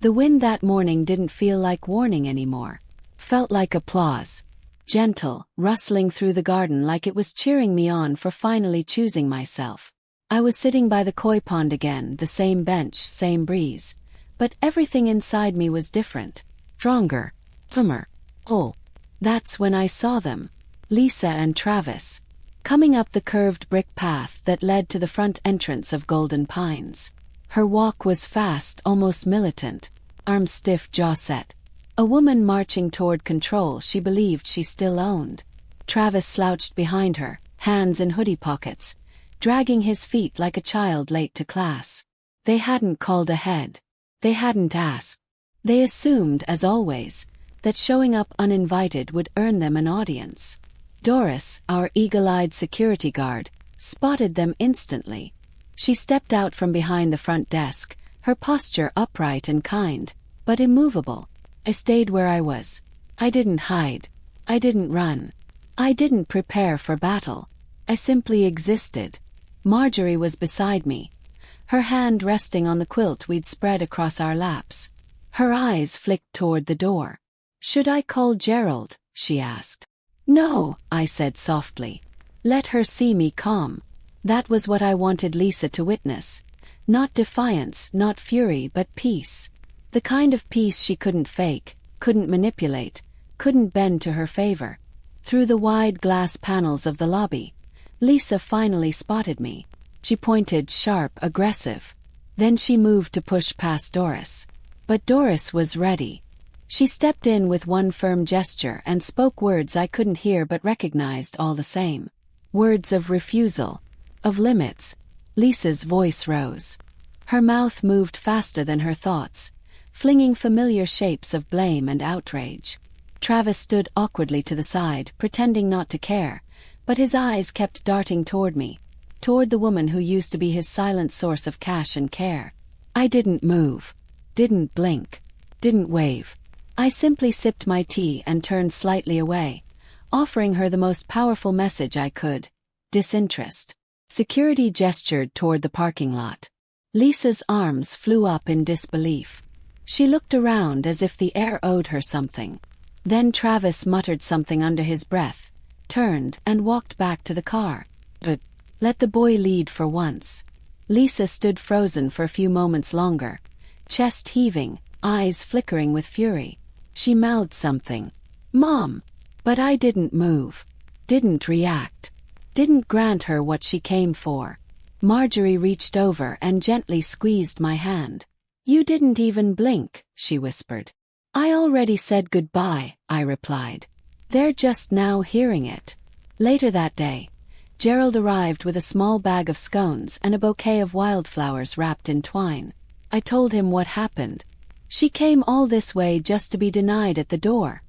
The wind that morning didn't feel like warning anymore. Felt like applause. Gentle, rustling through the garden like it was cheering me on for finally choosing myself. I was sitting by the koi pond again, the same bench, same breeze. But everything inside me was different. Stronger. Firmer. Oh. That's when I saw them. Lisa and Travis. Coming up the curved brick path that led to the front entrance of Golden Pines. Her walk was fast, almost militant. Arms stiff, jaw set. A woman marching toward control she believed she still owned. Travis slouched behind her, hands in hoodie pockets, dragging his feet like a child late to class. They hadn't called ahead. They hadn't asked. They assumed, as always, that showing up uninvited would earn them an audience. Doris, our eagle-eyed security guard, spotted them instantly. She stepped out from behind the front desk, her posture upright and kind, but immovable. I stayed where I was. I didn't hide. I didn't run. I didn't prepare for battle. I simply existed. Marjorie was beside me, her hand resting on the quilt we'd spread across our laps. Her eyes flicked toward the door. "Should I call Gerald?" she asked. "No," I said softly. "Let her see me calm." That was what I wanted Lisa to witness. Not defiance, not fury, but peace. The kind of peace she couldn't fake, couldn't manipulate, couldn't bend to her favor. Through the wide glass panels of the lobby, Lisa finally spotted me. She pointed, sharp, aggressive. Then she moved to push past Doris. But Doris was ready. She stepped in with one firm gesture and spoke words I couldn't hear but recognized all the same. Words of refusal, of limits. Lisa's voice rose. Her mouth moved faster than her thoughts, flinging familiar shapes of blame and outrage. Travis stood awkwardly to the side, pretending not to care, but his eyes kept darting toward me, toward the woman who used to be his silent source of cash and care. I didn't move, didn't blink, didn't wave. I simply sipped my tea and turned slightly away, offering her the most powerful message I could: disinterest. Security gestured toward the parking lot. Lisa's arms flew up in disbelief. She looked around as if the air owed her something. Then Travis muttered something under his breath, turned, and walked back to the car. But let the boy lead for once. Lisa stood frozen for a few moments longer, chest heaving, eyes flickering with fury. She mouthed something. "Mom!" But I didn't move, didn't react, didn't grant her what she came for. Marjorie reached over and gently squeezed my hand. "You didn't even blink," she whispered. "I already said goodbye," I replied. "They're just now hearing it." Later that day, Gerald arrived with a small bag of scones and a bouquet of wildflowers wrapped in twine. I told him what happened. "She came all this way just to be denied at the door,"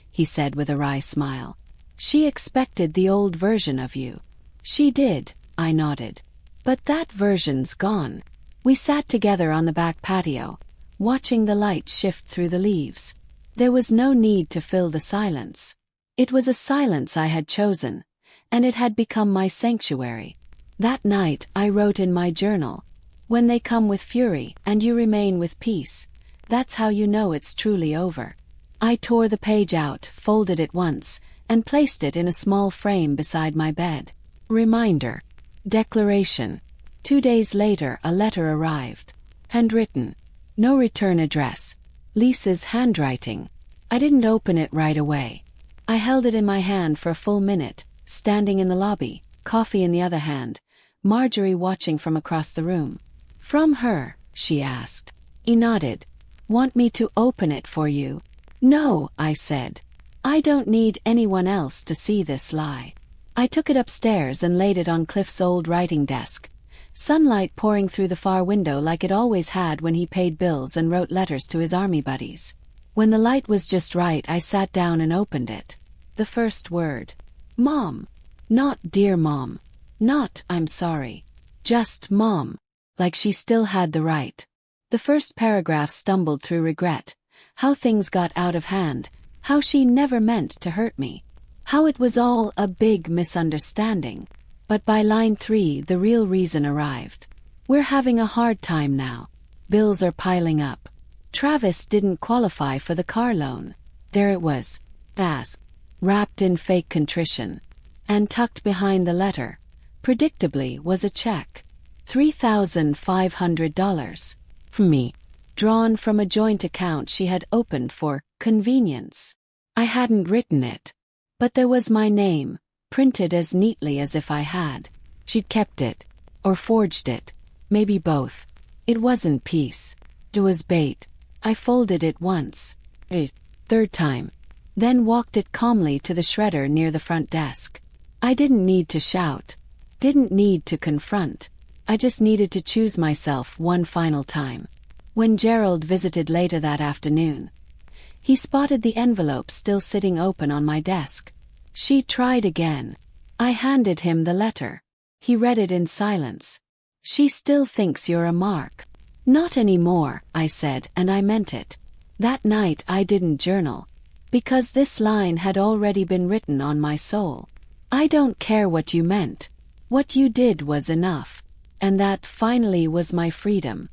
he said with a wry smile. "She expected the old version of you. She did, I nodded. But that version's gone. We sat together on the back patio, watching the light shift through the leaves. There was no need to fill the silence. It was a silence I had chosen, and it had become my sanctuary. That night I wrote in my journal, "When they come with fury and you remain with peace, that's how you know it's truly over." I tore the page out, folded it once, and placed it in a small frame beside my bed. Reminder. Declaration. 2 days later a letter arrived. Handwritten. No return address. Lisa's handwriting. I didn't open it right away. I held it in my hand for a full minute, standing in the lobby, coffee in the other hand, Marjorie watching from across the room. "From her?" she asked. He nodded. "Want me to open it for you?" "No," I said. "I don't need anyone else to see this lie." I took it upstairs and laid it on Cliff's old writing desk, sunlight pouring through the far window like it always had when he paid bills and wrote letters to his army buddies. When the light was just right, I sat down and opened it. The first word. Mom. Not dear Mom. Not I'm sorry. Just Mom. Like she still had the right. The first paragraph stumbled through regret. How things got out of hand. How she never meant to hurt me. How it was all a big misunderstanding. But by line 3 the real reason arrived. "We're having a hard time now. Bills are piling up. Travis didn't qualify for the car loan." There it was. Asked. Wrapped in fake contrition. And tucked behind the letter, predictably, was a check. $3,500. From me. Drawn from a joint account she had opened for convenience. I hadn't written it. But there was my name, printed as neatly as if I had. She'd kept it. Or forged it. Maybe both. It wasn't peace. It was bait. I folded it once. A third time. Then walked it calmly to the shredder near the front desk. I didn't need to shout. Didn't need to confront. I just needed to choose myself one final time. When Gerald visited later that afternoon, he spotted the envelope still sitting open on my desk. She tried again. I handed him the letter. He read it in silence. "She still thinks you're a mark." "Not anymore," I said, and I meant it. That night I didn't journal, because this line had already been written on my soul. "I don't care what you meant. What you did was enough." And that finally was my freedom.